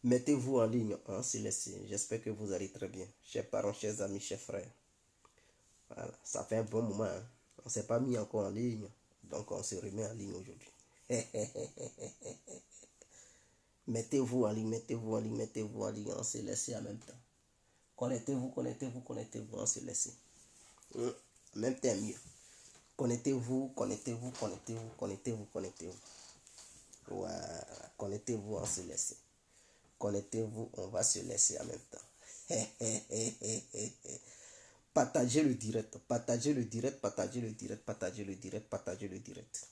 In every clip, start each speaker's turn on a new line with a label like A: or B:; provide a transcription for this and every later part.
A: Mettez-vous en ligne, hein, j'espère que vous allez très bien. Chers parents, chers amis, chers frères. Voilà, ça fait un bon moment, hein. On ne s'est pas mis encore en ligne, donc on se remet en ligne aujourd'hui. Mettez-vous en ligne, mettez-vous en ligne, mettez-vous en ligne, on s'est laissé en même temps. Connectez-vous, connectez-vous, connectez-vous, on s'est laissé. En même temps, mieux. Connectez-vous, connectez-vous, connectez-vous, connectez-vous, connectez-vous. Voilà, connectez-vous, on s'est laissé. Connectez-vous, on va se laisser en même temps. Partagez le direct, partagez le direct, partagez le direct, partagez le direct, partagez le direct.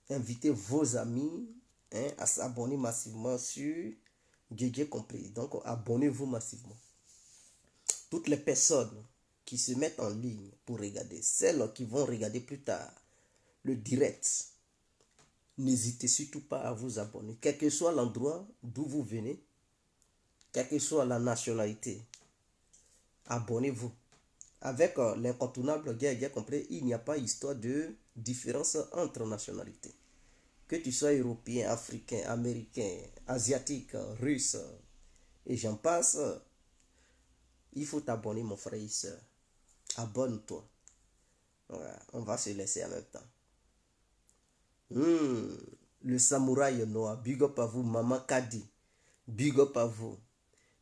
A: Invitez vos amis, hein, à s'abonner massivement sur JJ Complet. Donc, abonnez-vous massivement. Toutes les personnes qui se mettent en ligne pour regarder, celles qui vont regarder plus tard le direct, n'hésitez surtout pas à vous abonner. Quel que soit l'endroit d'où vous venez, quelle que soit la nationalité, abonnez-vous. Avec l'incontournable guerre complet, il n'y a pas histoire de différence entre nationalités. Que tu sois européen, africain, américain, asiatique, russe, et j'en passe, il faut t'abonner, mon frère et soeur. Abonne-toi. Voilà, on va se laisser en même temps. Le samouraï noir, big up à vous, Maman Kadi, big up à vous,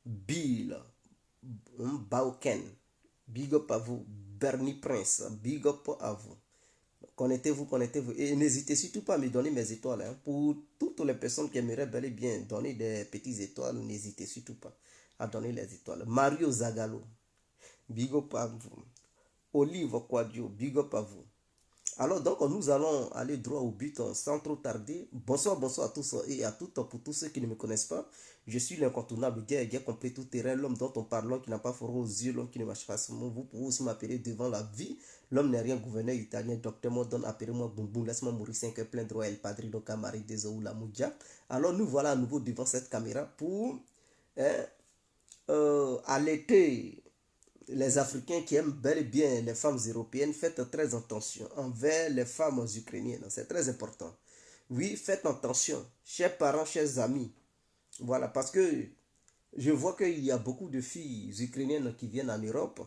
A: Bill, Bauken, big up à vous, Bernie Prince, big up à vous. Connectez-vous, connectez-vous. Et n'hésitez surtout pas à me donner mes étoiles, hein. Pour toutes les personnes qui aimeraient bel et bien donner des petites étoiles, n'hésitez surtout pas à donner les étoiles. Mario Zagallo, big up à vous. Olive Quadio, big up à vous. Alors donc nous allons aller droit au but sans trop tarder. Bonsoir, bonsoir à tous et à toutes. Pour tous ceux qui ne me connaissent pas, je suis l'incontournable guerre complet tout terrain, l'homme dont on parle, qui n'a pas froid aux yeux, l'homme qui ne marche pas sur moi. Vous pouvez aussi m'appeler devant la vie. L'homme n'est rien, gouverneur italien, docteur Modon, appelez-moi Boum, laisse-moi mourir 5 heures plein droit, El Padrino Camari des la Moudia. Alors nous voilà à nouveau devant cette caméra pour alerter les Africains qui aiment bel et bien les femmes européennes. Faites très attention envers les femmes ukrainiennes, c'est très important. Oui, faites attention, chers parents, chers amis. Voilà, parce que je vois qu'il y a beaucoup de filles ukrainiennes qui viennent en Europe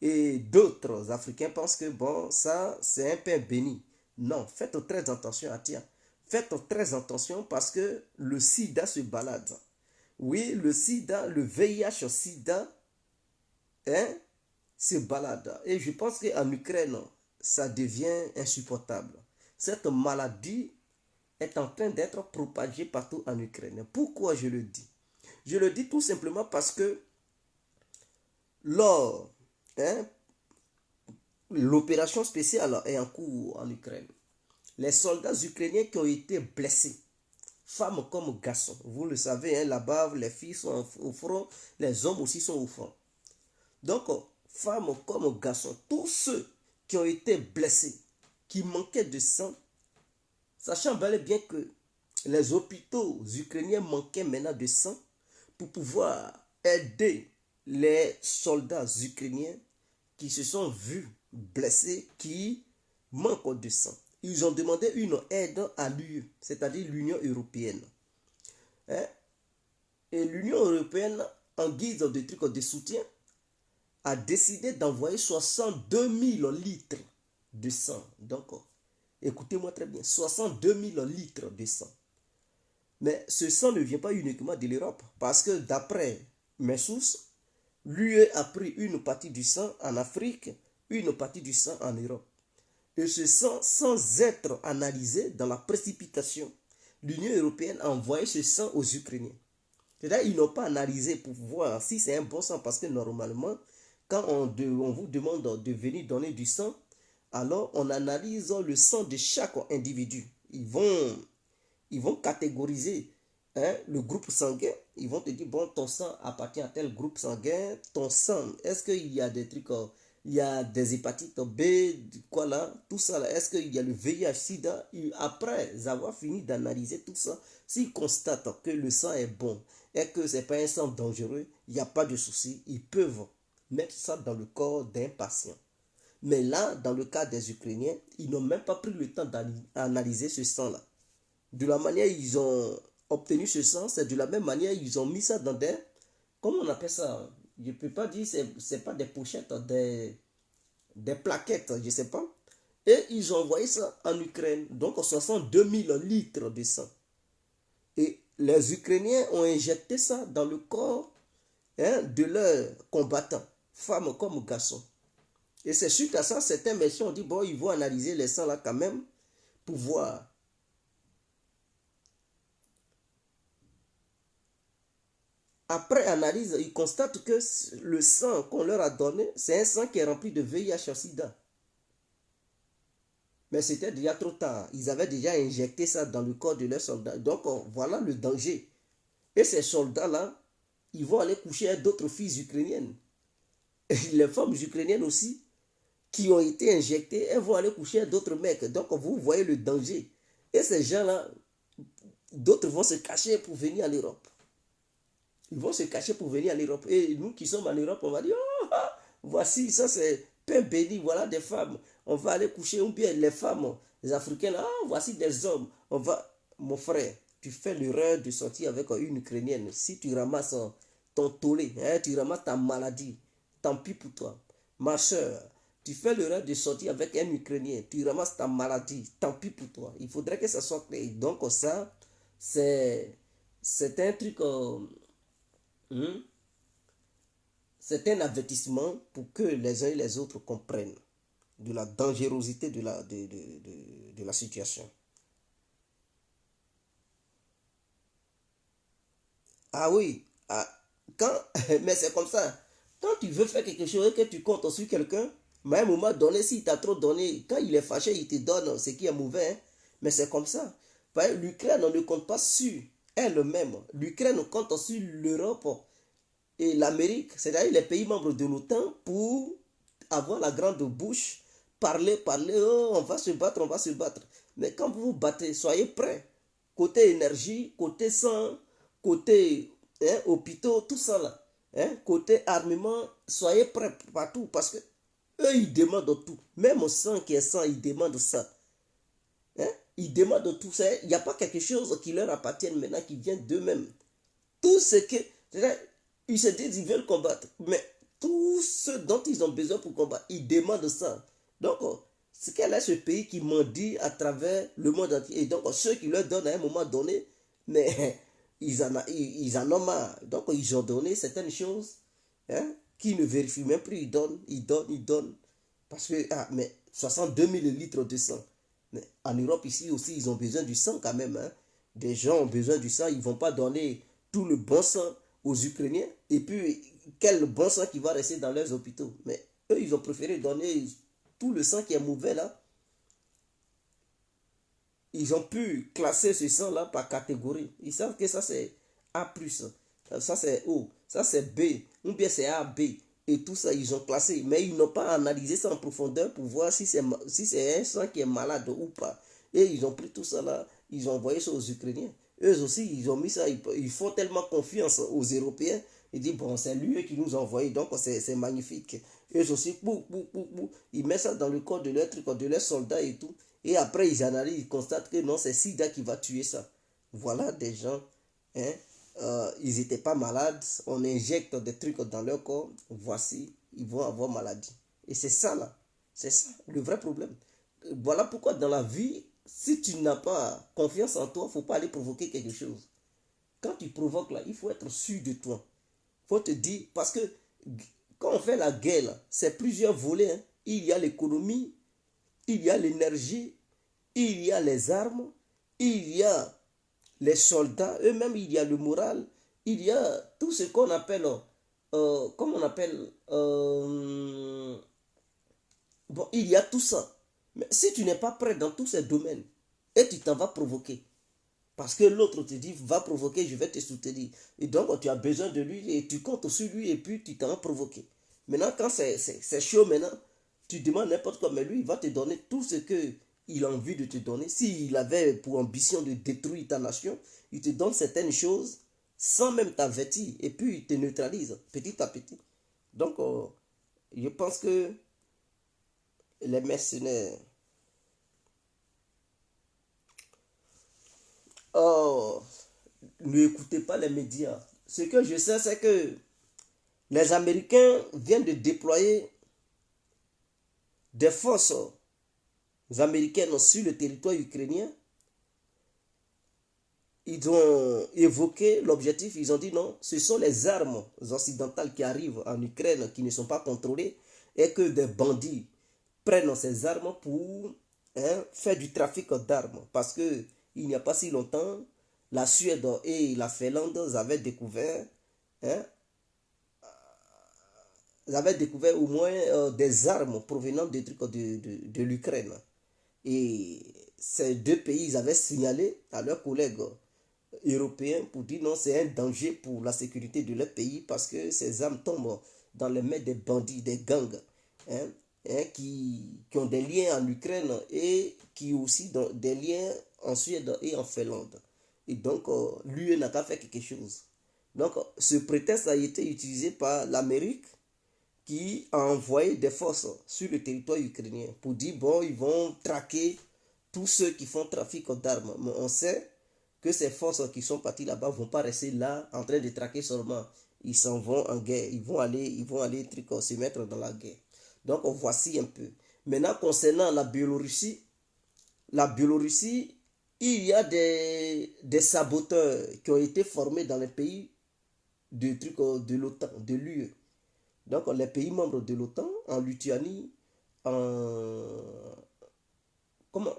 A: et d'autres Africains pensent que bon, ça c'est un pain béni. Non, faites très attention, tiens. Faites très attention parce que le sida se balade. Oui, le sida, le VIH-sida, hein, se balade. Et je pense qu'en Ukraine, ça devient insupportable. Cette maladie est en train d'être propagée partout en Ukraine. Pourquoi je le dis? Je le dis tout simplement parce que lors, hein, l'opération spéciale est en cours en Ukraine. Les soldats ukrainiens qui ont été blessés, femmes comme garçons, vous le savez, hein, là-bas, les filles sont au front, les hommes aussi sont au front. Donc, femmes comme garçons, tous ceux qui ont été blessés, qui manquaient de sang, sachant bel et bien que les hôpitaux ukrainiens manquaient maintenant de sang pour pouvoir aider les soldats ukrainiens qui se sont vus blessés, qui manquent de sang. Ils ont demandé une aide à l'UE, c'est-à-dire l'Union européenne. Hein? Et l'Union européenne, en guise de trucs de soutien, a décidé d'envoyer 62 000 litres de sang. Donc, écoutez-moi très bien, 62 000 litres de sang. Mais ce sang ne vient pas uniquement de l'Europe, parce que d'après mes sources, l'UE a pris une partie du sang en Afrique, une partie du sang en Europe. Et ce sang, sans être analysé dans la précipitation, l'Union européenne a envoyé ce sang aux Ukrainiens. C'est-à-dire qu'ils n'ont pas analysé pour voir si c'est un bon sang, parce que normalement, quand on vous demande de venir donner du sang, alors on analyse le sang de chaque individu. Ils vont catégoriser, hein, le groupe sanguin. Ils vont te dire, bon, ton sang appartient à tel groupe sanguin. Ton sang, est-ce qu'il y a des trucs, il y a des hépatites B, quoi là, tout ça là. Est-ce qu'il y a le VIH, SIDA? Après avoir fini d'analyser tout ça, s'ils constatent que le sang est bon et que ce n'est pas un sang dangereux, il n'y a pas de souci. Ils peuvent mettre ça dans le corps d'un patient. Mais là, dans le cas des Ukrainiens, ils n'ont même pas pris le temps d'analyser ce sang-là. De la manière ils ont obtenu ce sang, c'est de la même manière, ils ont mis ça dans des, comment on appelle ça? Je ne peux pas dire, c'est pas des pochettes, des plaquettes, je ne sais pas. Et ils ont envoyé ça en Ukraine. Donc 62 000 litres de sang. Et les Ukrainiens ont injecté ça dans le corps, hein, de leurs combattants, femmes comme garçons. Et c'est suite à ça, certains médecins ont dit, bon, ils vont analyser les sangs là quand même, pour voir. Après analyse, ils constatent que le sang qu'on leur a donné, c'est un sang qui est rempli de VIH-Sida. Mais c'était déjà trop tard. Ils avaient déjà injecté ça dans le corps de leurs soldats. Donc, voilà le danger. Et ces soldats-là, ils vont aller coucher avec d'autres filles ukrainiennes. Et les femmes ukrainiennes aussi, qui ont été injectées, elles vont aller coucher avec d'autres mecs. Donc, vous voyez le danger. Et ces gens-là, d'autres vont se cacher pour venir en Europe. Ils vont se cacher pour venir en Europe. Et nous qui sommes en Europe, on va dire, oh, voici, ça c'est pain béni, voilà des femmes. On va aller coucher, ou bien les femmes, les Africaines, voici des hommes. On va, mon frère, tu fais l'erreur de sortir avec une Ukrainienne. Si tu ramasses ton tollé, hein, tu ramasses ta maladie, tant pis pour toi. Ma soeur, tu fais l'erreur de sortir avec un Ukrainien, tu ramasses ta maladie, tant pis pour toi. Il faudrait que ça soit clair. Donc ça, c'est un truc... c'est un avertissement pour que les uns et les autres comprennent de la dangerosité de la situation. Ah oui, quand, mais c'est comme ça. Quand tu veux faire quelque chose et que tu comptes sur quelqu'un, mais à un moment donné, s'il t'a trop donné, quand il est fâché, il te donne ce qui est mauvais. Hein. Mais c'est comme ça. L'Ukraine, on ne compte pas sur elle-même. L'Ukraine compte sur l'Europe et l'Amérique, c'est-à-dire les pays membres de l'OTAN, pour avoir la grande bouche, parler, oh, on va se battre, on va se battre. Mais quand vous vous battez, soyez prêts. Côté énergie, côté sang, côté hôpitaux, tout ça là. Hein, côté armement, soyez prêts partout parce que eux, ils demandent tout. Même au sang qui est sang, ils demandent ça. Hein, ils demandent tout ça. Il n'y a pas quelque chose qui leur appartienne maintenant, qui vient d'eux-mêmes. Tout ce que... Ils se disent ils veulent combattre. Mais tout ce dont ils ont besoin pour combattre, ils demandent ça. Donc, c'est quel est ce pays qui mendie à travers le monde entier. Et donc, ceux qui leur donnent à un moment donné, mais ils en ont marre. Donc, ils ont donné certaines choses, hein, qui ne vérifient même plus. Ils donnent. Parce que, mais 62 000 litres de sang. Mais en Europe, ici aussi, ils ont besoin du sang quand même. Hein. Des gens ont besoin du sang. Ils ne vont pas donner tout le bon sang aux Ukrainiens. Et puis, quel bon sang qui va rester dans leurs hôpitaux. Mais eux, ils ont préféré donner tout le sang qui est mauvais là. Ils ont pu classer ce sang là par catégorie. Ils savent que ça c'est A+, ça c'est O, ça c'est B, ou bien c'est A, B. Et tout ça, ils ont classé. Mais ils n'ont pas analysé ça en profondeur pour voir si c'est un sang qui est malade ou pas. Et ils ont pris tout ça là, ils ont envoyé ça aux Ukrainiens. Eux aussi, ils ont mis ça, ils font tellement confiance aux Européens. Ils disent, bon, c'est lui qui nous a envoyé, donc c'est magnifique. Eux aussi, ils mettent ça dans le corps de leurs trucs, de leurs soldats et tout. Et après, ils analysent, ils constatent que non, c'est Sida qui va tuer ça. Voilà des gens, hein, ils n'étaient pas malades, on injecte des trucs dans leur corps, voici, ils vont avoir maladie. Et c'est ça là, c'est ça le vrai problème. Voilà pourquoi dans la vie, si tu n'as pas confiance en toi, il ne faut pas aller provoquer quelque chose. Quand tu provoques là, il faut être sûr de toi. Il faut te dire, parce que quand on fait la guerre, c'est plusieurs volets. Hein. Il y a l'économie, il y a l'énergie, il y a les armes, il y a les soldats, eux-mêmes, il y a le moral, il y a tout ce qu'on appelle, comment on appelle, bon, il y a tout ça. Mais si tu n'es pas prêt dans tous ces domaines, et tu t'en vas provoquer, parce que l'autre te dit, va provoquer, je vais te soutenir. Et donc, tu as besoin de lui, et tu comptes sur lui, et puis tu t'en vas provoquer. Maintenant, quand c'est chaud maintenant, tu demandes n'importe quoi, mais lui, il va te donner tout ce qu'il a envie de te donner. S'il avait pour ambition de détruire ta nation, il te donne certaines choses sans même t'avertir. Et puis, il te neutralise petit à petit. Donc, je pense que les mercenaires... Oh, n'écoutez pas les médias. Ce que je sais, c'est que les Américains viennent de déployer des forces américaines sur le territoire ukrainien. Ils ont évoqué l'objectif, ils ont dit non, ce sont les armes occidentales qui arrivent en Ukraine qui ne sont pas contrôlées et que des bandits prennent ces armes pour faire du trafic d'armes. Parce que il n'y a pas si longtemps, la Suède et la Finlande hein, avaient découvert au moins des armes provenant des trucs de l'Ukraine. Et ces deux pays avaient signalé à leurs collègues européens pour dire non, c'est un danger pour la sécurité de leur pays parce que ces armes tombent dans les mains des bandits, des gangs, hein, qui ont des liens en Ukraine et qui ont aussi des liens en Suède et en Finlande. Et donc, l'UE n'a qu'à faire quelque chose. Donc, ce prétexte a été utilisé par l'Amérique qui a envoyé des forces sur le territoire ukrainien pour dire, bon, ils vont traquer tous ceux qui font trafic d'armes. Mais on sait que ces forces qui sont parties là-bas ne vont pas rester là en train de traquer seulement. Ils s'en vont en guerre. Ils vont aller se mettre dans la guerre. Donc, voici un peu. Maintenant, concernant la Biélorussie, il y a des saboteurs qui ont été formés dans les pays de l'OTAN, de l'UE. Donc, les pays membres de l'OTAN, en Lituanie,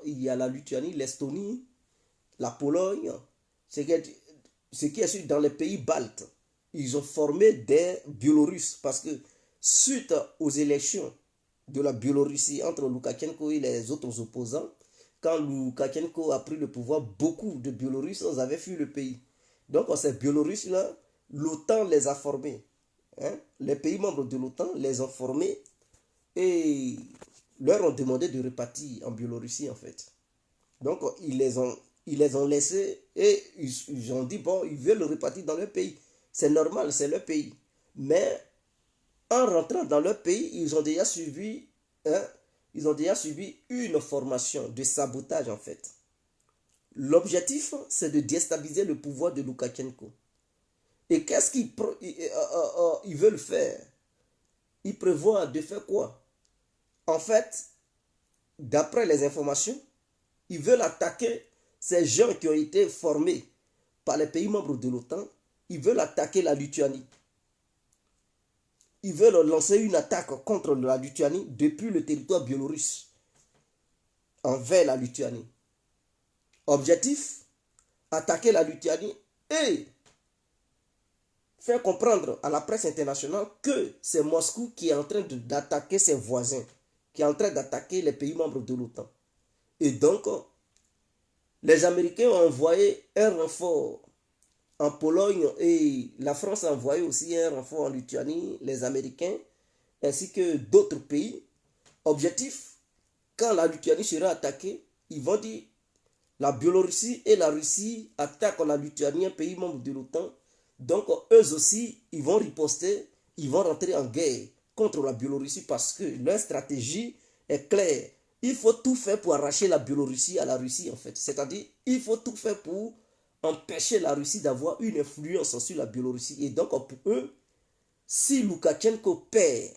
A: il y a la Lituanie, l'Estonie, la Pologne, ce qui est dans les pays baltes. Ils ont formé des Biélorusses parce que suite aux élections de la Biélorussie entre Loukachenko et les autres opposants, quand Loukachenko a pris le pouvoir, beaucoup de Biélorusses avaient fui le pays. Donc ces Biélorusses-là, l'OTAN les a formés. Les pays membres de l'OTAN les ont formés et leur ont demandé de repartir en Biélorussie en fait. Donc ils les ont laissés et ils ont dit bon, ils veulent repartir dans leur pays. C'est normal, c'est leur pays. Mais en rentrant dans leur pays, ils ont déjà suivi une formation de sabotage en fait. L'objectif, c'est de déstabiliser le pouvoir de Loukachenko. Et qu'est-ce qu'ils veulent faire? Ils prévoient de faire quoi? En fait, d'après les informations, ils veulent attaquer ces gens qui ont été formés par les pays membres de l'OTAN. Ils veulent attaquer la Lituanie. Ils veulent lancer une attaque contre la Lituanie depuis le territoire biélorusse envers la Lituanie. Objectif, attaquer la Lituanie et faire comprendre à la presse internationale que c'est Moscou qui est en train d'attaquer ses voisins, qui est en train d'attaquer les pays membres de l'OTAN. Et donc, les Américains ont envoyé un renfort en Pologne et la France a envoyé aussi un renfort en Lituanie, les Américains, ainsi que d'autres pays. Objectif, quand la Lituanie sera attaquée, ils vont dire la Biélorussie et la Russie attaquent la Lituanie, un pays membre de l'OTAN. Donc, eux aussi, ils vont riposter, ils vont rentrer en guerre contre la Biélorussie parce que leur stratégie est claire. Il faut tout faire pour arracher la Biélorussie à la Russie, en fait. C'est-à-dire, il faut tout faire pour empêcher la Russie d'avoir une influence sur la Biélorussie. Et donc, pour eux, si Loukachenko perd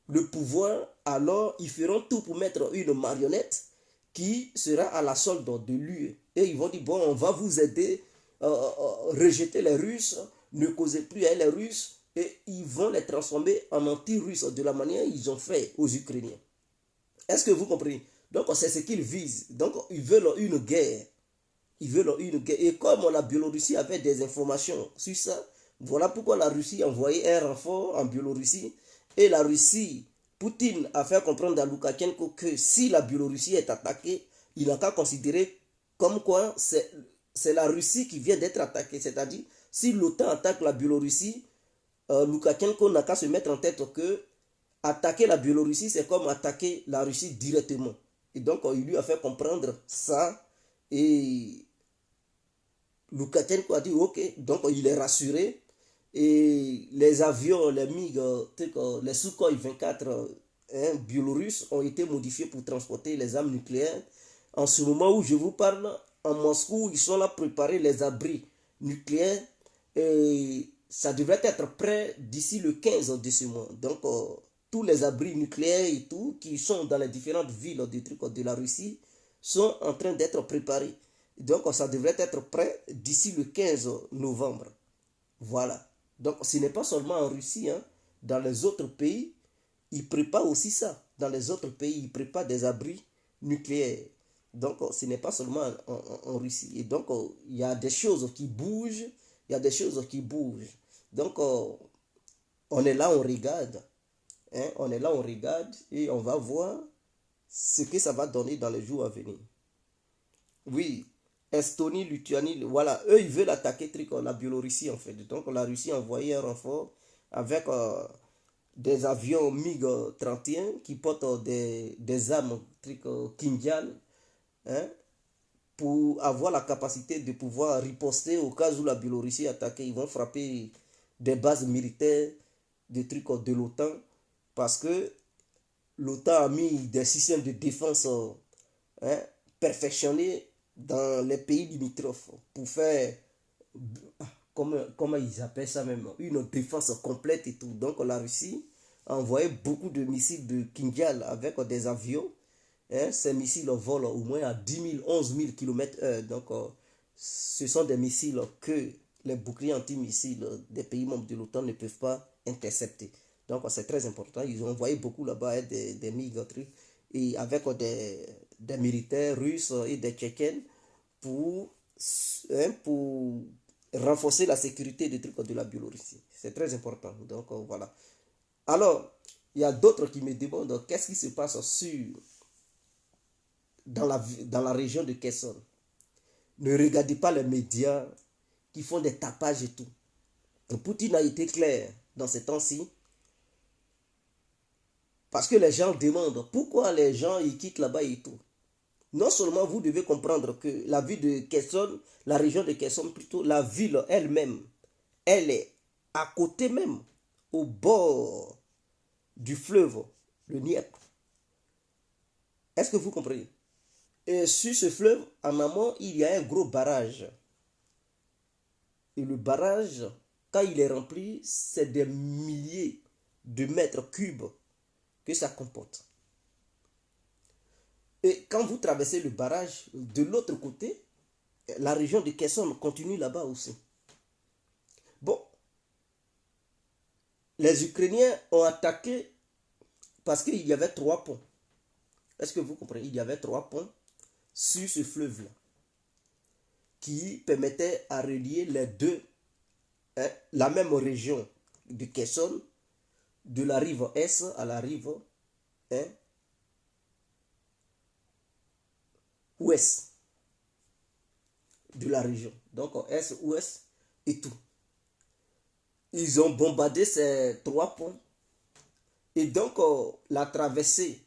A: le pouvoir, alors ils feront tout pour mettre une marionnette qui sera à la solde de l'UE. Et ils vont dire, bon, on va vous aider, rejeter les Russes, ne causez plus avec les Russes, et ils vont les transformer en anti-russes de la manière qu'ils ont fait aux Ukrainiens. Est-ce que vous comprenez? Donc, c'est ce qu'ils visent. Donc, ils veulent une guerre. Ils veulent une guerre. Et comme la Biélorussie avait des informations sur ça, voilà pourquoi la Russie a envoyé un renfort en Biélorussie. Et la Russie, Poutine a fait comprendre à Loukachenko que si la Biélorussie est attaquée, il n'a qu'à considérer comme quoi c'est la Russie qui vient d'être attaquée. C'est-à-dire, si l'OTAN attaque la Biélorussie, Loukachenko n'a qu'à se mettre en tête que attaquer la Biélorussie, c'est comme attaquer la Russie directement. Et donc, il lui a fait comprendre ça. Et Loukachenko a dit ok, donc il est rassuré. Et les avions, les MiG, les Sukhoi 24 biélorusses ont été modifiés pour transporter les armes nucléaires. En ce moment où je vous parle, en Moscou, ils sont là préparer les abris nucléaire et ça devrait être prêt d'ici le 15 de ce mois. Donc, tous les abris nucléaires et tout qui sont dans les différentes villes de la Russie sont en train d'être préparés. Donc, ça devrait être prêt d'ici le 15 novembre. Voilà. Donc, ce n'est pas seulement en Russie, hein. Dans les autres pays, ils préparent aussi ça. Dans les autres pays, ils préparent des abris nucléaires. Donc, ce n'est pas seulement en Russie. Et donc, il y a des choses qui bougent. Il y a des choses qui bougent. Donc, on est là, on regarde. Hein, on est là, on regarde et on va voir ce que ça va donner dans les jours à venir. Oui, Estonie, Lituanie, voilà, eux, ils veulent attaquer la Biélorussie, en fait. Donc, la Russie a envoyé un renfort avec des avions MiG-31 qui portent des armes Kinjal, hein, pour avoir la capacité de pouvoir riposter au cas où la Biélorussie est attaquée. Ils vont frapper des bases militaires, des trucs de l'OTAN, parce que l'OTAN a mis des systèmes de défense hein, perfectionnés dans les pays limitrophes pour faire, comment ils appellent ça même, une défense complète et tout. Donc la Russie a envoyé beaucoup de missiles de Kinjal avec des avions. Hein, ces missiles volent au moins à 10 000, 11 000 km/h. Donc ce sont des missiles que les boucliers antimissiles des pays membres de l'OTAN ne peuvent pas intercepter. Donc c'est très important. Ils ont envoyé beaucoup là-bas hein, des MiG et avec des militaires russes et des Tchétchènes pour, pour renforcer la sécurité des trucs de la Biélorussie. C'est très important. Donc voilà. Alors, il y a d'autres qui me demandent qu'est-ce qui se passe dans la région de Kherson. Ne regardez pas les médias qui font des tapages et tout. Poutine a été clair dans ces temps-ci. Parce que les gens demandent pourquoi les gens ils quittent là-bas et tout. Non seulement vous devez comprendre que la ville de Kherson, la région de Kherson plutôt, la ville elle-même, elle est à côté même, au bord du fleuve, le Dniepr. Est-ce que vous comprenez? Et sur ce fleuve, en amont, il y a un gros barrage. Et le barrage, quand il est rempli, c'est des milliers de mètres cubes que ça comporte. Et quand vous traversez le barrage, de l'autre côté, la région de Kherson continue là-bas aussi. Bon, les Ukrainiens ont attaqué parce qu'il y avait 3 ponts. Est-ce que vous comprenez? Il y avait 3 ponts sur ce fleuve-là qui permettaient à relier les deux, hein, la même région de Kherson, de la rive est à la rive hein, ouest de la région. Donc est, ouest et tout. Ils ont bombardé ces 3 ponts. Et donc la traversée,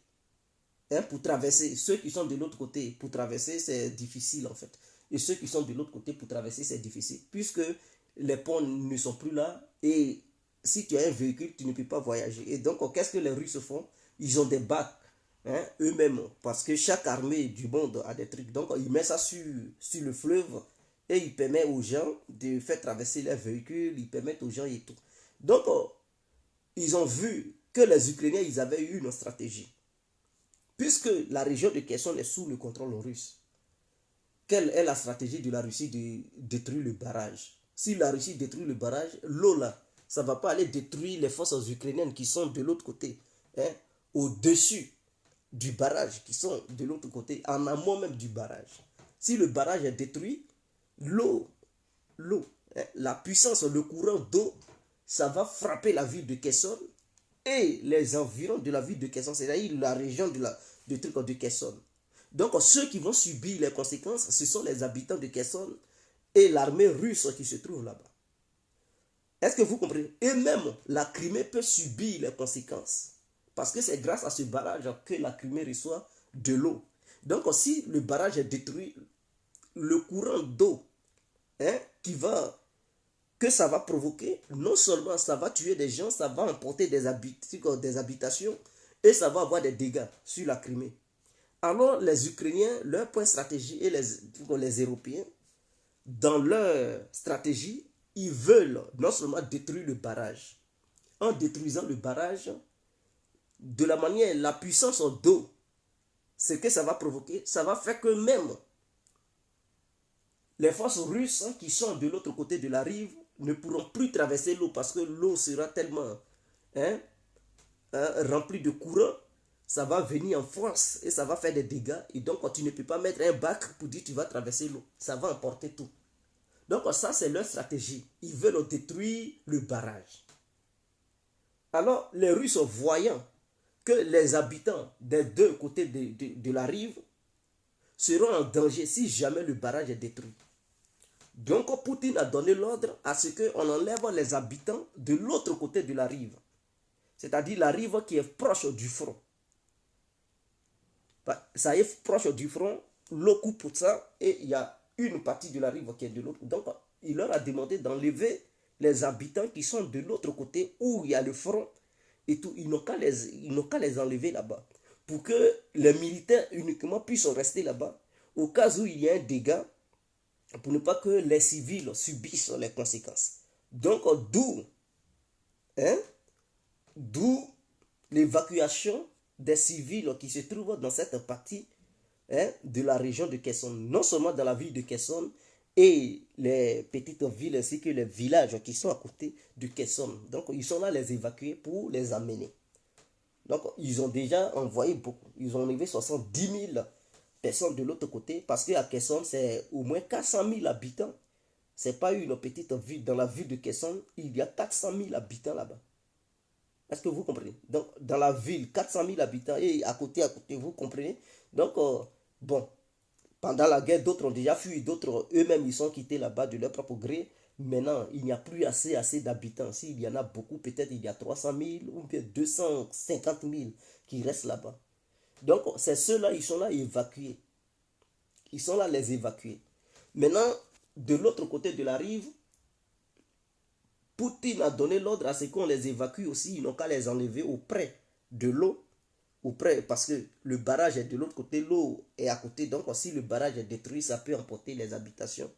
A: hein, pour traverser, ceux qui sont de l'autre côté, pour traverser c'est difficile en fait. Et ceux qui sont de l'autre côté pour traverser c'est difficile. Puisque les ponts ne sont plus là et si tu as un véhicule, tu ne peux pas voyager. Et donc qu'est-ce que les Russes font? Ils ont des bacs. Hein, eux-mêmes, parce que chaque armée du monde a des trucs. Donc, ils mettent ça sur le fleuve et ils permettent aux gens de faire traverser leurs véhicules, ils permettent aux gens et tout. Donc, ils ont vu que les Ukrainiens, ils avaient eu une stratégie. Puisque la région de Kherson est sous le contrôle russe, quelle est la stratégie de la Russie de détruire le barrage? Si la Russie détruit le barrage, l'eau là, ça ne va pas aller détruire les forces ukrainiennes qui sont de l'autre côté, hein, au-dessus du barrage, qui sont de l'autre côté, en amont même du barrage. Si le barrage est détruit, l'eau, hein, la puissance, le courant d'eau, ça va frapper la ville de Kherson et les environs de la ville de Kherson, c'est-à-dire la région de Kherson. Donc ceux qui vont subir les conséquences, ce sont les habitants de Kherson et l'armée russe qui se trouve là-bas. Est-ce que vous comprenez? Et même la Crimée peut subir les conséquences. Parce que c'est grâce à ce barrage que la Crimée reçoit de l'eau. Donc si le barrage est détruit, le courant d'eau hein, que ça va provoquer, non seulement ça va tuer des gens, ça va emporter des habitations et ça va avoir des dégâts sur la Crimée. Alors les Ukrainiens, leur point stratégie et les Européens, dans leur stratégie, ils veulent non seulement détruire le barrage. En détruisant le barrage, de la manière, la puissance d'eau, ce que ça va provoquer, ça va faire que même les forces russes qui sont de l'autre côté de la rive ne pourront plus traverser l'eau parce que l'eau sera tellement hein, remplie de courant, ça va venir en force et ça va faire des dégâts. Et donc, tu ne peux pas mettre un bac pour dire que tu vas traverser l'eau. Ça va emporter tout. Donc, ça, c'est leur stratégie. Ils veulent détruire le barrage. Alors, les Russes, voyant que les habitants des deux côtés de la rive seront en danger si jamais le barrage est détruit. Donc, Poutine a donné l'ordre à ce qu'on enlève les habitants de l'autre côté de la rive. C'est-à-dire la rive qui est proche du front. Ça est proche du front, l'eau coupe ça et il y a une partie de la rive qui est de l'autre. Donc, il leur a demandé d'enlever les habitants qui sont de l'autre côté où il y a le front et tout. Ils n'ont qu'à les enlever là-bas pour que les militaires uniquement puissent rester là-bas au cas où il y a un dégât pour ne pas que les civils subissent les conséquences. Donc, d'où l'évacuation des civils qui se trouvent dans cette partie de la région de Kherson, non seulement dans la ville de Kherson et les petites villes ainsi que les villages qui sont à côté de Kherson. Donc, ils sont là les évacuer pour les amener. Donc, ils ont déjà envoyé beaucoup. Ils ont enlevé 70 000 personnes de l'autre côté parce qu'à Kherson, c'est au moins 400 000 habitants. Ce n'est pas une petite ville. Dans la ville de Kherson, il y a 400 000 habitants là-bas. Est-ce que vous comprenez? Donc, dans la ville, 400 000 habitants et à côté, vous comprenez? Donc, bon, pendant la guerre, d'autres ont déjà fui, d'autres eux-mêmes, ils sont quittés là-bas de leur propre gré. Maintenant, il n'y a plus assez d'habitants. S'il y en a beaucoup, peut-être il y a 300 000 ou bien 250 000 qui restent là-bas. Donc, c'est ceux-là, ils sont là évacués. Ils sont là les évacuer. Maintenant, de l'autre côté de la rive, Poutine a donné l'ordre à ce qu'on les évacue aussi. Ils n'ont qu'à les enlever auprès de l'eau. Auprès, parce que le barrage est de l'autre côté, l'eau est à côté. Donc, si le barrage est détruit, ça peut emporter les habitations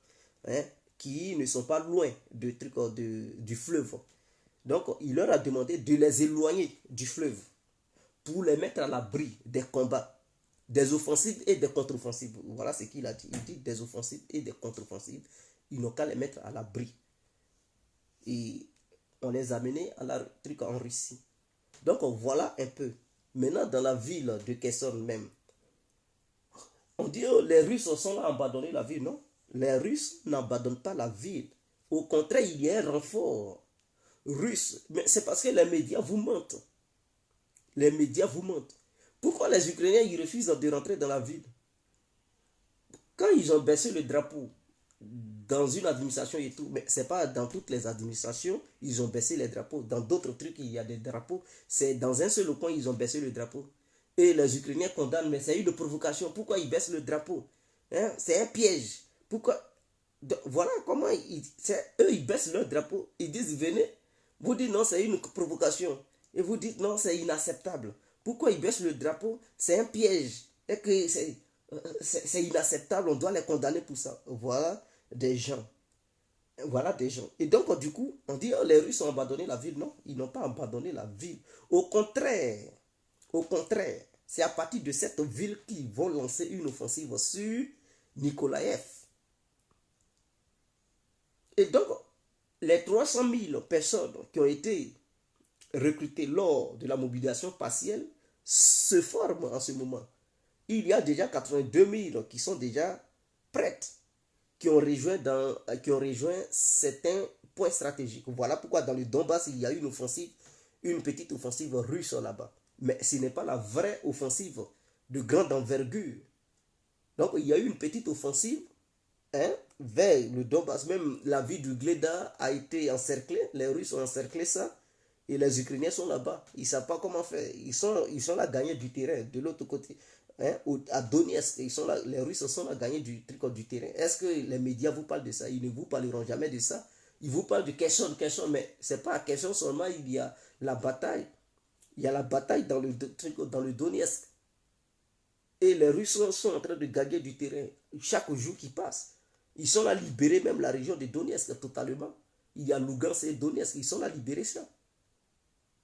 A: qui ne sont pas loin du fleuve. Donc, il leur a demandé de les éloigner du fleuve pour les mettre à l'abri des combats, des offensives et des contre-offensives. Voilà ce qu'il a dit. Il dit des offensives et des contre-offensives. Ils n'ont qu'à les mettre à l'abri. Et on les a menés à la truc en Russie. Donc voilà un peu. Maintenant dans la ville de Kherson même, on dit oh, les Russes sont là à abandonner la ville. Non, les Russes n'abandonnent pas la ville. Au contraire, il y a un renfort russe. Mais c'est parce que les médias vous mentent. Les médias vous mentent. Pourquoi les Ukrainiens ils refusent de rentrer dans la ville? Quand ils ont baissé le drapeau dans une administration et tout, mais c'est pas dans toutes les administrations, ils ont baissé les drapeaux. Dans d'autres trucs, il y a des drapeaux. C'est dans un seul coin, ils ont baissé le drapeau. Et les Ukrainiens condamnent, mais c'est une provocation. Pourquoi ils baissent le drapeau? C'est un piège. Pourquoi? Donc, voilà comment eux, ils baissent leur drapeau. Ils disent, venez. Vous dites non, c'est une provocation. Et vous dites non, c'est inacceptable. Pourquoi ils baissent le drapeau? C'est un piège. Et que c'est inacceptable. On doit les condamner pour ça. Voilà des gens. Voilà des gens. Et donc, du coup, on dit, oh, les Russes ont abandonné la ville. Non, ils n'ont pas abandonné la ville. Au contraire, c'est à partir de cette ville qu'ils vont lancer une offensive sur Nikolaïev. Et donc, les 300 000 personnes qui ont été recrutées lors de la mobilisation partielle se forment en ce moment. Il y a déjà 82 000 qui sont déjà prêtes, qui ont rejoint certains points stratégiques. Voilà pourquoi dans le Donbass, il y a une petite offensive russe là-bas. Mais ce n'est pas la vraie offensive de grande envergure. Donc il y a eu une petite offensive vers le Donbass. Même la ville du Gleda a été encerclée. Les Russes ont encerclé ça. Et les Ukrainiens sont là-bas. Ils ne savent pas comment faire. Ils sont là à gagner du terrain. De l'autre côté, à Donetsk, les Russes sont là à gagner du terrain. Est-ce que les médias vous parlent de ça? Ils ne vous parleront jamais de ça. Ils vous parlent de Kherson, mais ce n'est pas à Kherson seulement, il y a la bataille. Il y a la bataille dans le Donetsk. Et les Russes sont en train de gagner du terrain chaque jour qui passe. Ils sont là libérer même la région de Donetsk totalement. Il y a Lugansk et Donetsk, ils sont là libérer ça.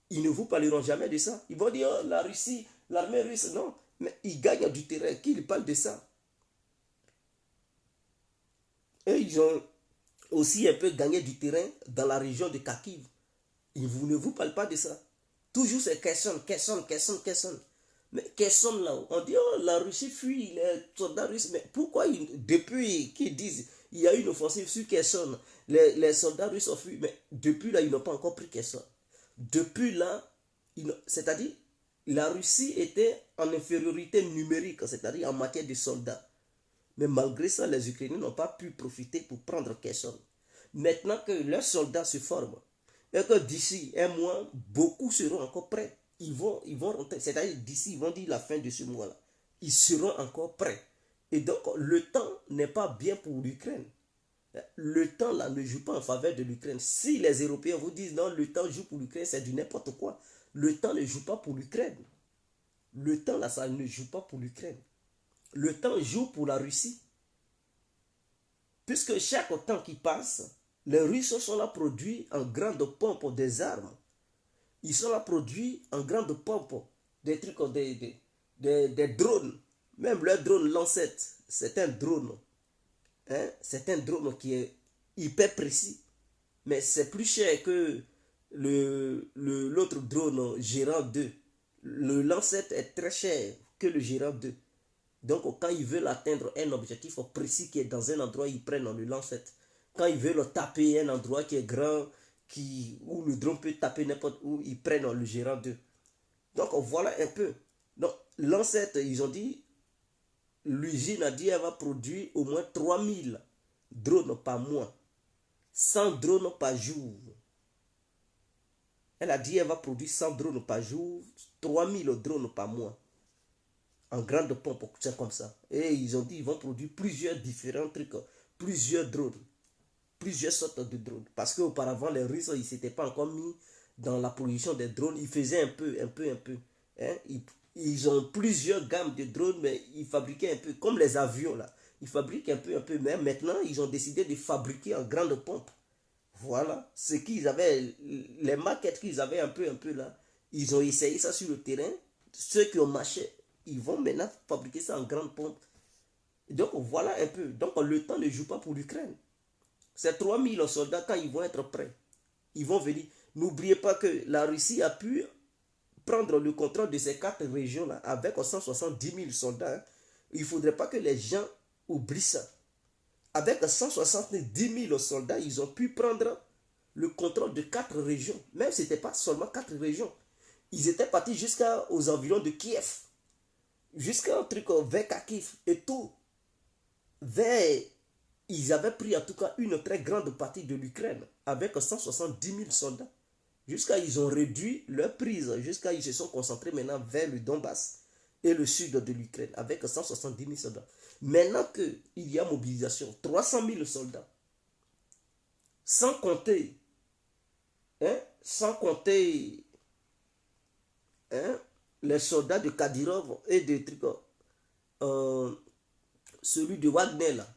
A: Ils ne vous parleront jamais de ça. Ils vont dire, oh, la Russie, l'armée russe, non. Mais ils gagnent du terrain. Qui parle de ça? Et ils ont aussi un peu gagné du terrain dans la région de Kharkiv. Ils ne vous parlent pas de ça. Toujours c'est Kherson. Mais Kherson là, on dit, oh, la Russie fuit, les soldats russes. Mais pourquoi, depuis qu'ils disent, il y a une offensive sur Kherson, les soldats russes ont fui, mais depuis là, ils n'ont pas encore pris Kherson. Depuis là, c'est-à-dire, la Russie était en infériorité numérique, c'est-à-dire en matière de soldats. Mais malgré ça, les Ukrainiens n'ont pas pu profiter pour prendre Kherson. Maintenant que leurs soldats se forment, et que d'ici un mois, beaucoup seront encore prêts. Ils vont rentrer, c'est-à-dire d'ici, ils vont dire la fin de ce mois-là. Ils seront encore prêts. Et donc, le temps n'est pas bien pour l'Ukraine. Le temps là ne joue pas en faveur de l'Ukraine. Si les Européens vous disent non, le temps joue pour l'Ukraine, c'est du n'importe quoi. Le temps ne joue pas pour l'Ukraine. Le temps là, ça ne joue pas pour l'Ukraine. Le temps joue pour la Russie. Puisque chaque temps qui passe, les Russes sont là produits en grande pompe des armes. Ils sont là produits en grande pompe des trucs, des drones. Même leur drone Lancet, c'est un drone. Hein? C'est un drone qui est hyper précis. Mais c'est plus cher que l'autre drone Gérant 2. Le Lancet est très cher que le Gérant 2. Donc quand ils veulent atteindre un objectif précis qui est dans un endroit, ils prennent le Lancet. Quand ils veulent taper un endroit qui est grand, où le drone peut taper n'importe où, ils prennent le Gérant 2. Donc voilà un peu. Donc Lancet, ils ont dit, l'usine a dit qu'elle va produire au moins 3000 drones par mois. 100 drones par jour. Elle a dit qu'elle va produire 100 drones par jour, 3000 drones par mois. En grande pompe, c'est comme ça. Et ils ont dit qu'ils vont produire plusieurs différents trucs, plusieurs drones, plusieurs sortes de drones. Parce qu'auparavant, les Russes, ils ne s'étaient pas encore mis dans la production des drones. Ils faisaient un peu. Hein? Ils ont plusieurs gammes de drones, mais ils fabriquaient un peu, comme les avions là. Ils fabriquent un peu. Mais maintenant, ils ont décidé de fabriquer en grande pompe. Voilà. Ce qu'ils avaient, les maquettes qu'ils avaient un peu là, ils ont essayé ça sur le terrain. Ceux qui ont marché, ils vont maintenant fabriquer ça en grande pompe. Donc voilà un peu. Donc le temps ne joue pas pour l'Ukraine. Ces 3000 soldats, quand ils vont être prêts, ils vont venir. N'oubliez pas que la Russie a pu prendre le contrôle de ces 4 régions-là avec 170 000 soldats. Il ne faudrait pas que les gens oublient ça. Avec 170 000 soldats, ils ont pu prendre le contrôle de 4 régions. Même si ce n'était pas seulement 4 régions. Ils étaient partis jusqu'aux environs de Kiev. Jusqu'à un truc vers Kharkiv et tout. Ils avaient pris en tout cas une très grande partie de l'Ukraine avec 170 000 soldats. Jusqu'à ils ont réduit leur prise. Jusqu'à ils se sont concentrés maintenant vers le Donbass et le sud de l'Ukraine avec 170 000 soldats. Maintenant qu'il y a mobilisation, 300 000 soldats. Sans compter, les soldats de Kadyrov et de celui de Wagner là.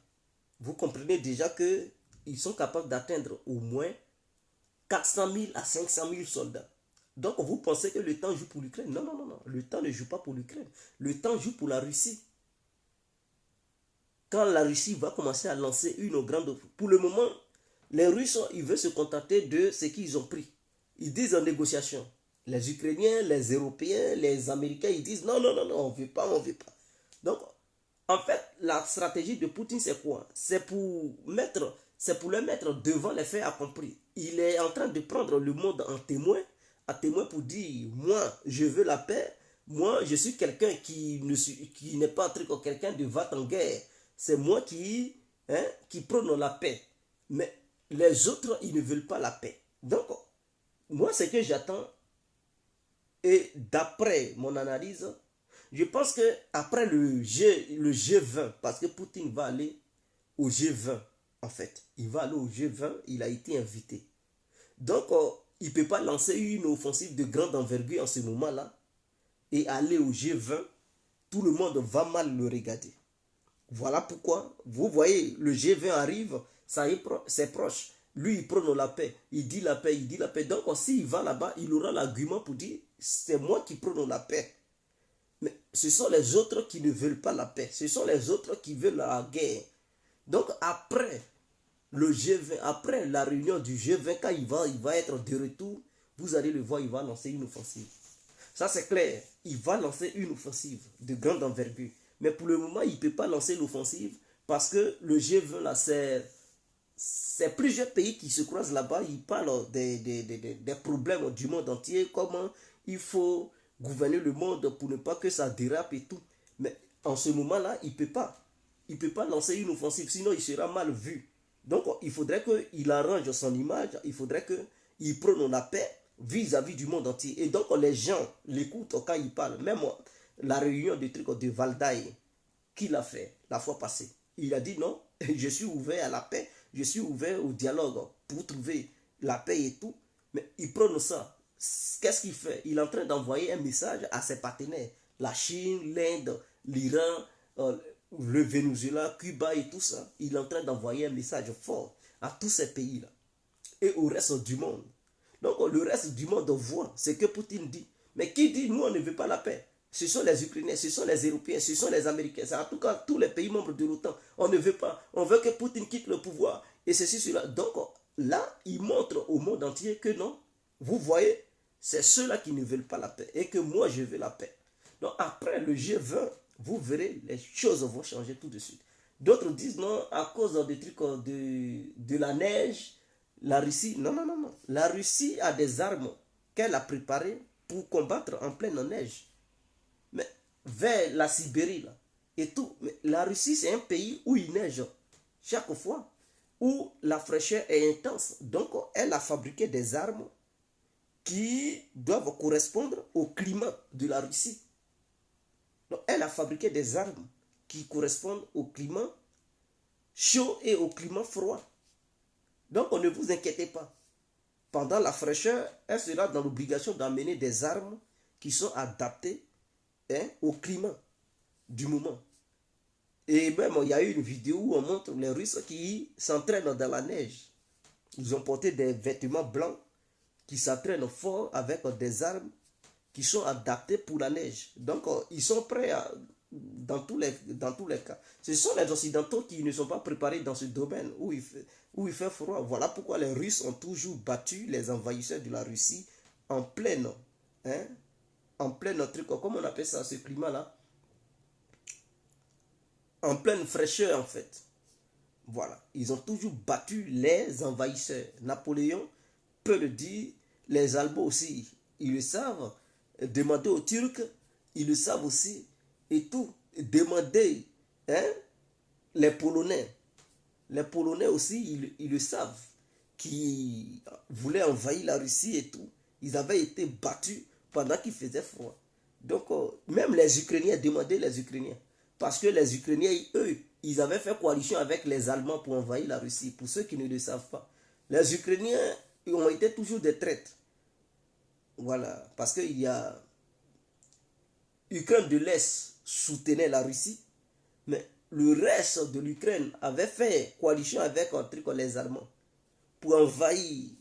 A: Vous comprenez déjà qu'ils sont capables d'atteindre au moins 400 000 à 500 000 soldats. Donc vous pensez que le temps joue pour l'Ukraine? Non. Le temps ne joue pas pour l'Ukraine. Le temps joue pour la Russie. Quand la Russie va commencer à lancer une grande... Pour le moment, les Russes, ils veulent se contenter de ce qu'ils ont pris. Ils disent en négociation. Les Ukrainiens, les Européens, les Américains, ils disent non, on ne veut pas. Donc, en fait, la stratégie de Poutine, c'est quoi? C'est pour le mettre devant les faits accomplis. Il est en train de prendre le monde en témoin, pour dire, moi, je veux la paix. Moi, je suis quelqu'un qui n'est pas un truc, quelqu'un de va en guerre. C'est moi qui prône la paix. Mais les autres, ils ne veulent pas la paix. Donc, moi, ce que j'attends, et d'après mon analyse, je pense qu'après le G20, parce que Poutine va aller au G20, en fait. Il va aller au G20, il a été invité. Donc, il ne peut pas lancer une offensive de grande envergure en ce moment-là et aller au G20. Tout le monde va mal le regarder. Voilà pourquoi, vous voyez, le G20 arrive, ça est c'est proche. Lui, il prône la paix, il dit la paix, il dit la paix. Donc, s'il va là-bas, il aura l'argument pour dire, c'est moi qui prône la paix. Mais ce sont les autres qui ne veulent pas la paix. Ce sont les autres qui veulent la guerre. Donc, après le G20, après la réunion du G20, quand il va être de retour, vous allez le voir, il va lancer une offensive. Ça, c'est clair. Il va lancer une offensive de grande envergure. Mais pour le moment, il ne peut pas lancer l'offensive parce que le G20, là, c'est plusieurs pays qui se croisent là-bas. Ils parlent des problèmes du monde entier, comment il faut gouverner le monde pour ne pas que ça dérape et tout. Mais en ce moment-là, il ne peut pas. Il ne peut pas lancer une offensive, sinon il sera mal vu. Donc, il faudrait qu'il arrange son image, il faudrait qu'il prenne la paix vis-à-vis du monde entier. Et donc, les gens l'écoutent quand il parle. Même la réunion des trucs de Valdaï, qu'il a fait la fois passée. Il a dit non, je suis ouvert à la paix, je suis ouvert au dialogue pour trouver la paix et tout. Mais il prend ça. Qu'est-ce qu'il fait? Il est en train d'envoyer un message à ses partenaires. La Chine, l'Inde, l'Iran, le Venezuela, Cuba et tout ça. Il est en train d'envoyer un message fort à tous ces pays-là et au reste du monde. Donc le reste du monde voit ce que Poutine dit. Mais qui dit nous on ne veut pas la paix? Ce sont les Ukrainiens, ce sont les Européens, ce sont les Américains. C'est en tout cas tous les pays membres de l'OTAN. On ne veut pas. On veut que Poutine quitte le pouvoir. Et ceci, cela. Donc là, il montre au monde entier que non. Vous voyez, c'est ceux-là qui ne veulent pas la paix. Et que moi, je veux la paix. Donc après le G20, vous verrez, les choses vont changer tout de suite. D'autres disent non, à cause des trucs de la neige, la Russie, non, non, non, non. La Russie a des armes qu'elle a préparées pour combattre en pleine neige. Mais vers la Sibérie, là, et tout. Mais la Russie, c'est un pays où il neige chaque fois, où la fraîcheur est intense. Donc, elle a fabriqué des armes qui doivent correspondre au climat de la Russie. Donc, elle a fabriqué des armes qui correspondent au climat chaud et au climat froid. Donc, ne vous inquiétez pas. Pendant la fraîcheur, elle sera dans l'obligation d'amener des armes qui sont adaptées au climat du moment. Et même, il y a eu une vidéo où on montre les Russes qui s'entraînent dans la neige. Ils ont porté des vêtements blancs qui s'entraînent fort avec des armes qui sont adaptées pour la neige. Donc, ils sont prêts dans tous les cas. Ce sont les Occidentaux qui ne sont pas préparés dans ce domaine où il fait froid. Voilà pourquoi les Russes ont toujours battu les envahisseurs de la Russie en pleine, en pleine truc, comment on appelle ça, ce climat-là, en pleine fraîcheur en fait. Voilà, ils ont toujours battu les envahisseurs. Napoléon peut le dire, les Allemands aussi, ils le savent. Demandez aux Turcs, ils le savent aussi. Et tout, demandez les Polonais. Les Polonais aussi, ils le savent, qui voulaient envahir la Russie et tout. Ils avaient été battus pendant qu'il faisait froid. Donc, même les Ukrainiens, demandez les Ukrainiens. Parce que les Ukrainiens, eux, ils avaient fait coalition avec les Allemands pour envahir la Russie. Pour ceux qui ne le savent pas. Les Ukrainiens ont été toujours des traîtres. Voilà. Parce qu'il y a... Ukraine de l'Est soutenait la Russie. Mais le reste de l'Ukraine avait fait coalition avec les Allemands pour envahir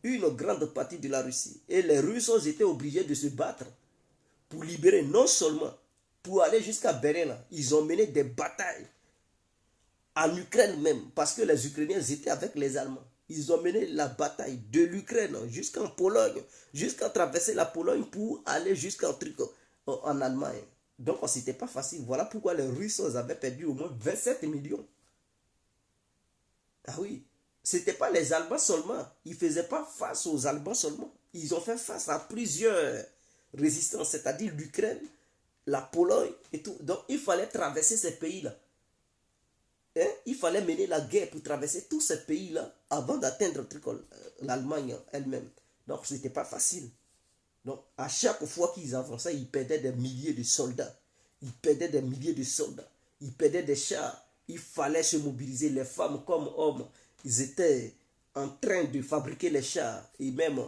A: une grande partie de la Russie. Et les Russes étaient obligés de se battre pour libérer, non seulement pour aller jusqu'à Berlin. Ils ont mené des batailles en Ukraine même, parce que les Ukrainiens étaient avec les Allemands. Ils ont mené la bataille de l'Ukraine jusqu'en Pologne, jusqu'à traverser la Pologne pour aller jusqu'en en Allemagne. Donc, c'était pas facile. Voilà pourquoi les Russes avaient perdu au moins 27 millions. Ah oui, c'était pas les Allemands seulement. Ils ne faisaient pas face aux Allemands seulement. Ils ont fait face à plusieurs résistances, c'est-à-dire l'Ukraine, la Pologne et tout. Donc, il fallait traverser ces pays-là. Il fallait mener la guerre pour traverser tous ces pays-là avant d'atteindre l'Allemagne elle-même. Donc, ce n'était pas facile. Donc, à chaque fois qu'ils avançaient, ils perdaient des milliers de soldats. Ils perdaient des milliers de soldats. Ils perdaient des chars. Il fallait se mobiliser, les femmes comme hommes. Ils étaient en train de fabriquer les chars. Et même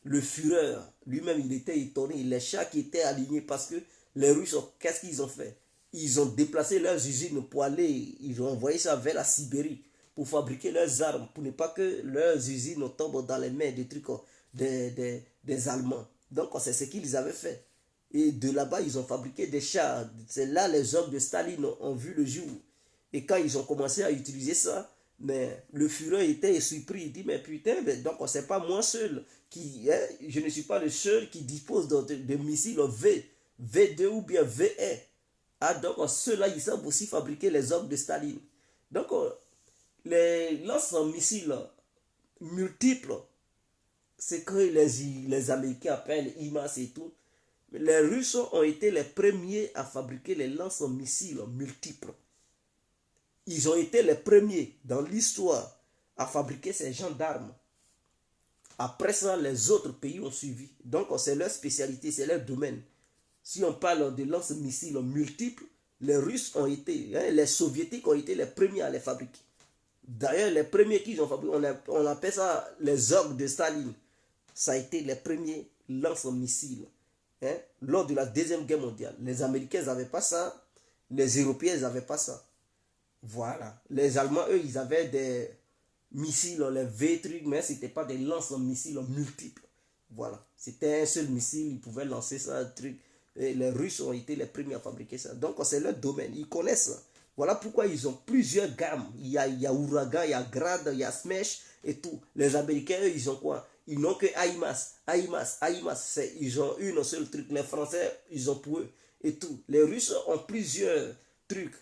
A: le Führer, lui-même, il était étonné. Les chars qui étaient alignés parce que les Russes, qu'est-ce qu'ils ont fait? Ils ont déplacé leurs usines pour aller, ils ont envoyé ça vers la Sibérie pour fabriquer leurs armes, pour ne pas que leurs usines tombent dans les mains des trucs des Allemands. Donc c'est ce qu'ils avaient fait. Et de là-bas, ils ont fabriqué des chars. C'est là les hommes de Staline ont vu le jour. Et quand ils ont commencé à utiliser ça, mais le Führer était surpris. Il dit, mais putain, mais donc c'est pas moi seul qui, hein, je ne suis pas le seul qui dispose de missiles V2 ou bien V1. Ah, donc ceux-là, ils savent aussi fabriquer les hommes de Staline. Donc, les lance-missiles multiples, c'est que les Américains appellent IMAS et tout. Les Russes ont été les premiers à fabriquer les lance-missiles multiples. Ils ont été les premiers dans l'histoire à fabriquer ces gendarmes. Après ça, les autres pays ont suivi. Donc, c'est leur spécialité, c'est leur domaine. Si on parle de lance-missiles multiples, les Russes ont été, hein, les Soviétiques ont été les premiers à les fabriquer. D'ailleurs, les premiers qu'ils ont fabriqués, on appelle ça les orgues de Staline. Ça a été les premiers lance-missiles. Hein, lors de la Deuxième Guerre mondiale. Les Américains n'avaient pas ça, les Européens n'avaient pas ça. Voilà. Les Allemands, eux, ils avaient des missiles, les V-trucs, mais ce n'était pas des lance-missiles multiples. Voilà. C'était un seul missile, ils pouvaient lancer ça, un truc. Et les Russes ont été les premiers à fabriquer ça. Donc, c'est leur domaine. Ils connaissent ça. Voilà pourquoi ils ont plusieurs gammes. Il y a Ouragan, il y a Grad, il y a Smash et tout. Les Américains, eux, ils ont quoi? Ils n'ont que AIMAS, AIMAS, AIMAS. Ils ont une seule truc. Les Français, ils ont pour eux et tout. Les Russes ont plusieurs trucs.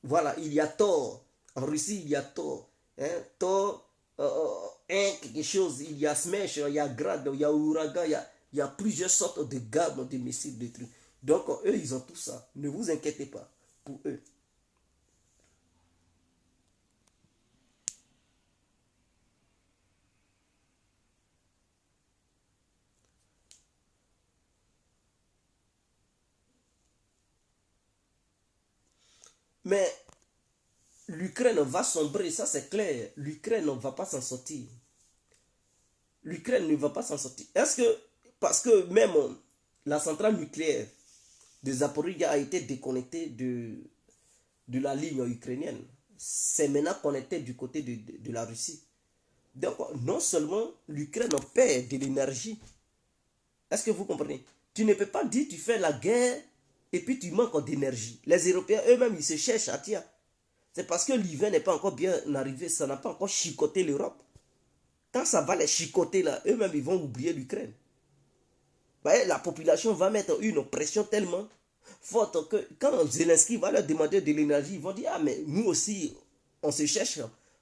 A: Voilà, il y a Thor. En Russie, il y a Thor. Hein? Thor, quelque chose. Il y a Smash, il y a Grad, il y a Ouragan, il y a plusieurs sortes de gammes de missiles, de trucs. Donc, eux, ils ont tout ça. Ne vous inquiétez pas pour eux. Mais l'Ukraine va sombrer, ça c'est clair. L'Ukraine ne va pas s'en sortir. L'Ukraine ne va pas s'en sortir. Est-ce que, parce que même la centrale nucléaire de Zaporizhia a été déconnectée de la ligne ukrainienne. C'est maintenant connecté du côté de la Russie. Donc, non seulement l'Ukraine perd de l'énergie. Est-ce que vous comprenez? Tu ne peux pas dire tu fais la guerre et puis tu manques d'énergie. Les Européens eux-mêmes, ils se cherchent à tiens. C'est parce que l'hiver n'est pas encore bien arrivé, ça n'a pas encore chicoté l'Europe. Quand ça va les chicoter là, eux-mêmes, ils vont oublier l'Ukraine. La population va mettre une pression tellement forte que quand Zelensky va leur demander de l'énergie, ils vont dire, ah mais nous aussi, on se cherche,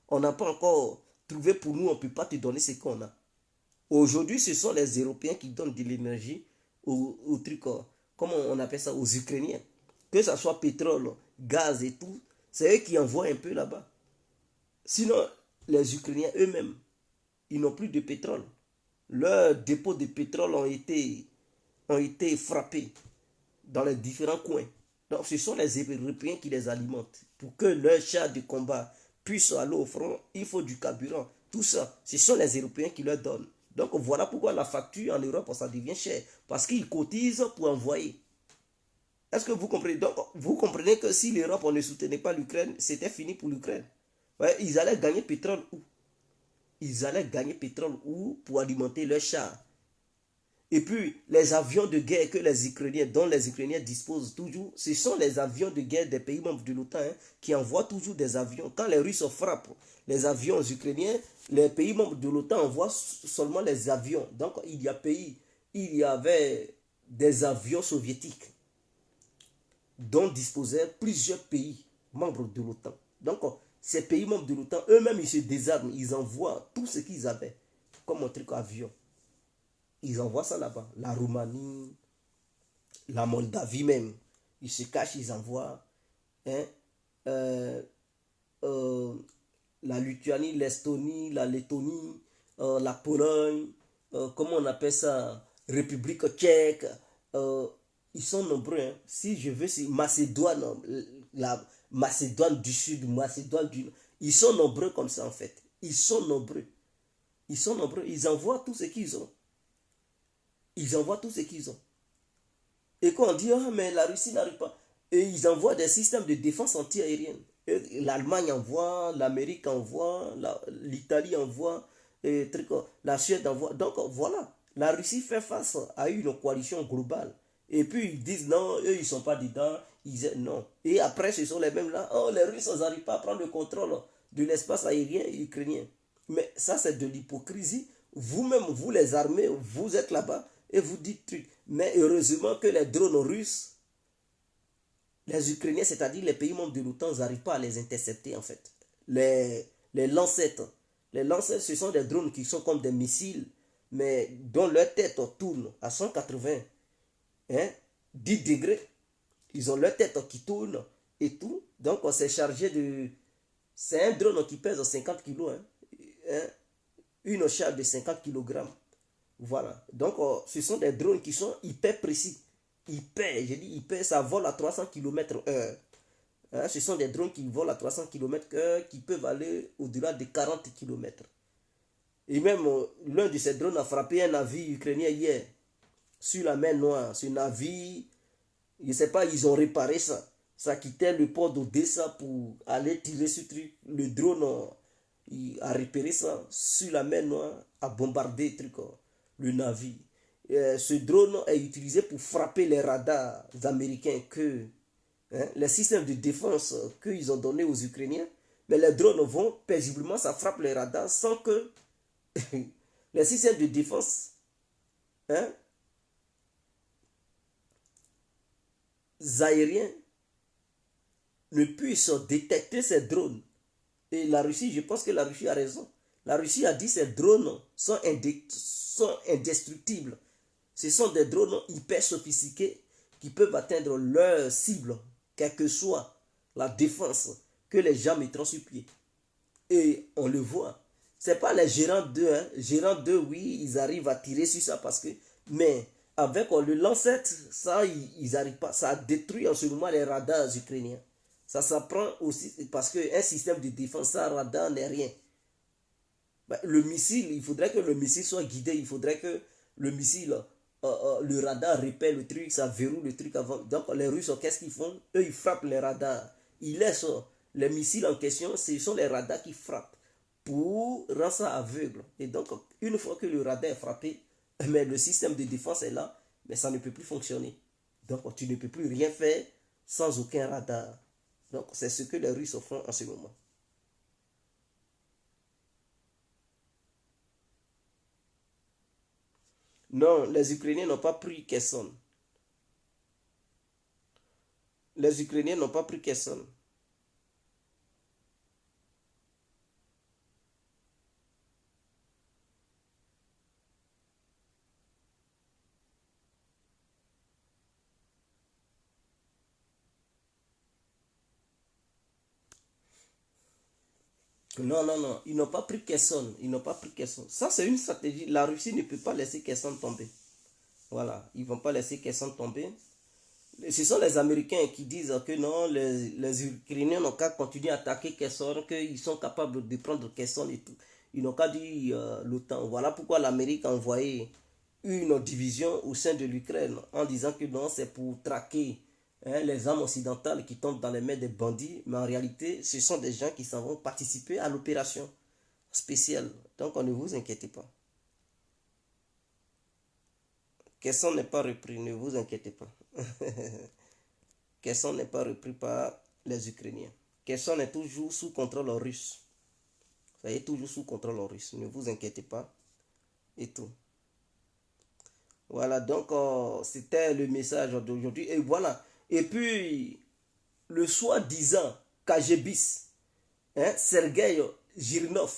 A: on n'a pas encore trouvé pour nous, on ne peut pas te donner ce qu'on a. Aujourd'hui, ce sont les Européens qui donnent de l'énergie aux trucs, comment on appelle ça, aux Ukrainiens. Que ce soit pétrole, gaz et tout, c'est eux qui envoient un peu là-bas. Sinon, les Ukrainiens eux-mêmes, ils n'ont plus de pétrole. Leurs dépôts de pétrole ont été frappés dans les différents coins. Donc, ce sont les Européens qui les alimentent. Pour que leurs chars de combat puissent aller au front, il faut du carburant. Tout ça, ce sont les Européens qui leur donnent. Donc, voilà pourquoi la facture en Europe, ça devient cher. Parce qu'ils cotisent pour envoyer. Est-ce que vous comprenez? Donc, vous comprenez que si l'Europe ne soutenait pas l'Ukraine, c'était fini pour l'Ukraine. Ouais, ils allaient gagner pétrole où? Ils allaient gagner pétrole où pour alimenter leurs chars. Et puis, les avions de guerre que les Ukrainiens, dont les Ukrainiens disposent toujours, ce sont les avions de guerre des pays membres de l'OTAN qui envoient toujours des avions. Quand les Russes frappent les avions ukrainiens, les pays membres de l'OTAN envoient seulement les avions. Donc, il y avait des avions soviétiques dont disposaient plusieurs pays membres de l'OTAN. Donc, ces pays membres de l'OTAN, eux-mêmes, ils se désarment, ils envoient tout ce qu'ils avaient comme un truc avion. Ils envoient ça là-bas. La Roumanie, la Moldavie même. Ils se cachent, ils envoient. Hein, euh, euh, la Lituanie, l'Estonie, la Lettonie, la Pologne, comment on appelle ça, République tchèque. Ils sont nombreux. Hein. Si je veux, c'est Macédoine, la Macédoine du Sud, Macédoine du Nord. Ils sont nombreux comme ça en fait. Ils sont nombreux. Ils sont nombreux. Ils envoient tout ce qu'ils ont. Ils envoient tout ce qu'ils ont. Et quand on dit, ah, mais la Russie n'arrive pas. Et ils envoient des systèmes de défense anti-aérienne. L'Allemagne envoie, l'Amérique envoie, l'Italie envoie, la Suède envoie. Donc voilà, la Russie fait face à une coalition globale. Et puis ils disent non, eux ils ne sont pas dedans, ils disent non. Et après ce sont les mêmes là, oh les Russes n'arrivent pas à prendre le contrôle de l'espace aérien ukrainien. Mais ça c'est de l'hypocrisie. Vous-même, vous les armées, vous êtes là-bas et vous dites truc. Mais heureusement que les drones russes, les Ukrainiens, c'est-à-dire les pays membres de l'OTAN, n'arrivent pas à les intercepter en fait. Les lancettes. Les lancettes, ce sont des drones qui sont comme des missiles, mais dont leur tête tourne à 180, hein, 10 degrés. Ils ont leur tête qui tourne et tout. Donc on s'est chargé de... C'est un drone qui pèse 50 kg. Hein, une charge de 50 kg. Voilà. Donc ce sont des drones qui sont hyper précis. Hyper, j'ai dit hyper, ça vole à 300 km/h. Hein, ce sont des drones qui volent à 300 km/h, qui peuvent aller au-delà de 40 km. Et même l'un de ces drones a frappé un navire ukrainien hier, sur la mer Noire. Ce navire, je ne sais pas, ils ont réparé ça. Ça quittait le port d'Odessa pour aller tirer ce truc. Le drone a repéré ça sur la mer Noire, a bombardé le navire. Ce drone est utilisé pour frapper les radars américains que les systèmes de défense qu'ils ont donnés aux Ukrainiens. Mais les drones vont paisiblement, ça frappe les radars sans que les systèmes de défense aériens ne puissent détecter ces drones. Et la Russie, je pense que la Russie a raison. La Russie a dit que ces drones sont indestructibles. Ce sont des drones hyper sophistiqués qui peuvent atteindre leur cible, quelle que soit la défense que les gens mettront sur pied. Et on le voit. Ce n'est pas les gérants d'eux. Hein. Gérants d'eux, oui, ils arrivent à tirer sur ça parce que... Mais avec le lancette, ça, ils n'arrivent pas. Ça détruit en ce moment les radars ukrainiens. Ça s'apprend aussi parce qu'un système de défense sans radar n'est rien. Le missile, il faudrait que le missile soit guidé. Il faudrait que le missile, le radar repère le truc, ça verrouille le truc avant. Donc les Russes, qu'est-ce qu'ils font? Eux, ils frappent les radars. Ils laissent les missiles en question, ce sont les radars qui frappent pour rendre ça aveugle. Et donc, une fois que le radar est frappé, mais le système de défense est là, mais ça ne peut plus fonctionner. Donc, tu ne peux plus rien faire sans aucun radar. Donc, c'est ce que les Russes font en ce moment. Non, les Ukrainiens n'ont pas pris Kherson. Les Ukrainiens n'ont pas pris Kherson. Non, non, non, ils n'ont pas pris Kherson. Ils n'ont pas pris Kherson. Ça, c'est une stratégie. La Russie ne peut pas laisser Kherson tomber. Voilà, ils ne vont pas laisser Kherson tomber. Ce sont les Américains qui disent que non, les Ukrainiens n'ont qu'à continuer à attaquer Kherson, qu'ils sont capables de prendre Kherson et tout. Ils n'ont qu'à dire l'OTAN. Voilà pourquoi l'Amérique a envoyé une division au sein de l'Ukraine en disant que non, c'est pour traquer les armes occidentales qui tombent dans les mains des bandits. Mais en réalité, ce sont des gens qui s'en vont participer à l'opération spéciale. Donc, ne vous inquiétez pas. Kherson n'est pas repris, ne vous inquiétez pas. Kherson n'est pas repris par les Ukrainiens. Kherson est toujours sous contrôle russe. Ça est toujours sous contrôle russe. Ne vous inquiétez pas. Et tout. Voilà, donc c'était le message d'aujourd'hui. Et voilà. Et puis, le soi-disant KGBis, Sergei Girnov,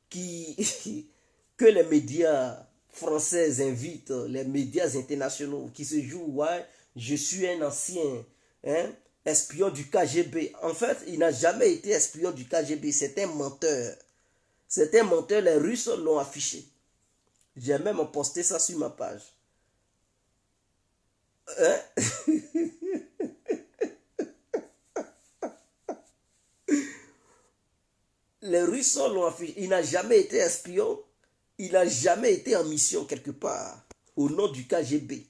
A: qui, que les médias français invitent, les médias internationaux, qui se jouent, ouais, je suis un ancien espion du KGB. En fait, il n'a jamais été espion du KGB, c'est un menteur. C'est un menteur, les Russes l'ont affiché. J'ai même posté ça sur ma page. Les Russes l'ont affiché. Il n'a jamais été espion. Il n'a jamais été en mission quelque part au nom du KGB.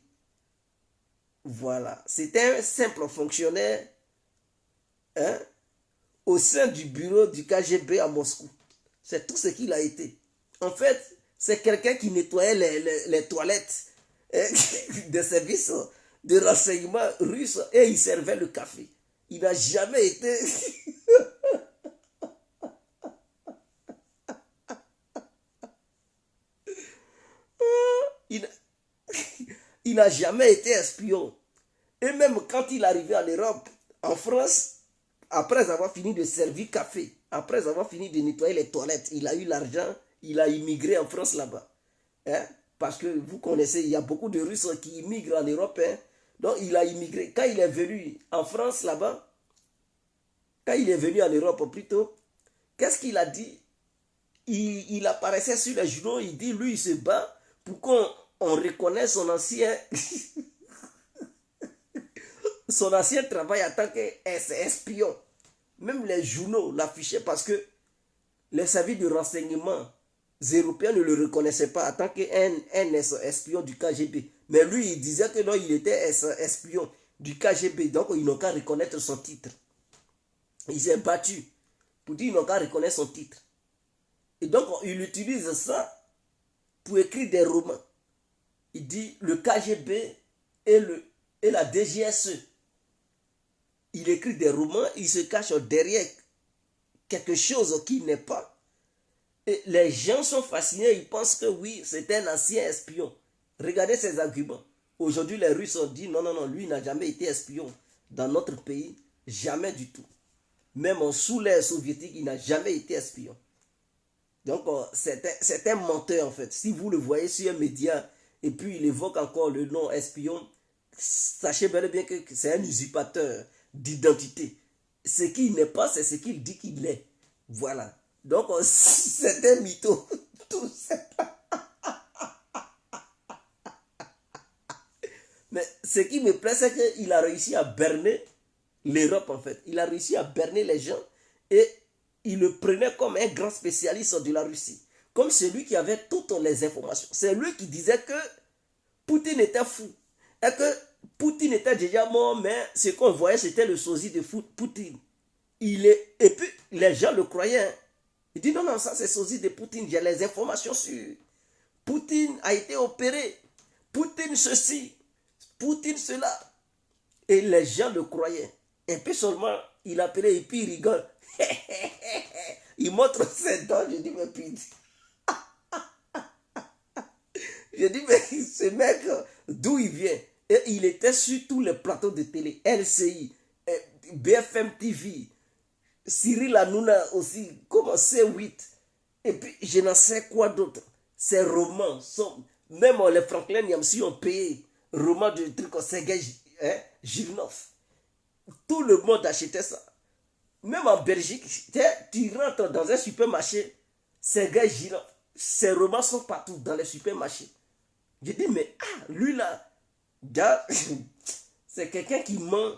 A: Voilà. C'était un simple fonctionnaire, hein, au sein du bureau du KGB à Moscou. C'est tout ce qu'il a été. En fait, c'est quelqu'un qui nettoyait les toilettes, hein, des services de renseignement russes et il servait le café. Il n'a jamais été... il il n'a jamais été espion. Et même quand il arrivait en Europe, en France, après avoir fini de servir café, après avoir fini de nettoyer les toilettes, il a eu l'argent, il a immigré en France là-bas. Hein? Parce que vous connaissez, il y a beaucoup de Russes qui immigrent en Europe. Hein? Donc il a immigré. Quand il est venu en France là-bas, quand il est venu en Europe plutôt, qu'est-ce qu'il a dit? Il apparaissait sur les journaux, il dit, lui, il se bat pour qu'on reconnaisse son ancien travail en tant qu'espion. Même les journaux l'affichaient parce que les services de renseignement européens ne le reconnaissaient pas en tant qu'un espion du KGB. Mais lui, il disait que non, il était espion du KGB. Donc, ils n'ont qu'à reconnaître son titre. Il s'est battu pour dire qu'ils n'ont qu'à reconnaître son titre. Et donc, il utilise ça pour écrire des romans. Il dit le KGB et la DGSE. Il écrit des romans, il se cache derrière quelque chose qui n'est pas. Et les gens sont fascinés, ils pensent que oui, c'est un ancien espion. Regardez ses arguments. Aujourd'hui, les Russes ont dit non, non, non, lui n'a jamais été espion dans notre pays, jamais du tout. Même sous l'ère soviétique, il n'a jamais été espion. Donc, c'est un menteur en fait. Si vous le voyez sur un média et puis il évoque encore le nom espion, sachez bel et bien que c'est un usurpateur d'identité. Ce qu'il n'est pas, c'est ce qu'il dit qu'il est. Voilà. Donc, c'est un mytho. Tout ça. Mais ce qui me plaît, c'est qu'il a réussi à berner l'Europe, en fait. Il a réussi à berner les gens et il le prenait comme un grand spécialiste de la Russie. Comme celui qui avait toutes les informations. C'est lui qui disait que Poutine était fou. Et que Poutine était déjà mort, mais ce qu'on voyait, c'était le sosie de Poutine. Et puis, les gens le croyaient. Il dit non, non, ça c'est sosie de Poutine. J'ai les informations sur Poutine a été opéré. Poutine ceci. Poutine cela. Et les gens le croyaient. Et puis seulement, il appelait et puis il rigole. Il montre ses dents. Je dis, mais putain. Je dis, mais ce mec, d'où il vient? Et il était sur tous les plateaux de télé. LCI, BFM TV, Cyril Hanouna aussi, comme C8. Et puis, je n'en sais quoi d'autre. Ces romans sont... Même les Franklin Yamsi ont payé. Romans de trucs comme Sergei Girnov. Tout le monde achetait ça. Même en Belgique, tu rentres dans un supermarché, Sergei Girnov. Ces romans sont partout dans les supermarchés. Je dis, mais lui là, c'est quelqu'un qui ment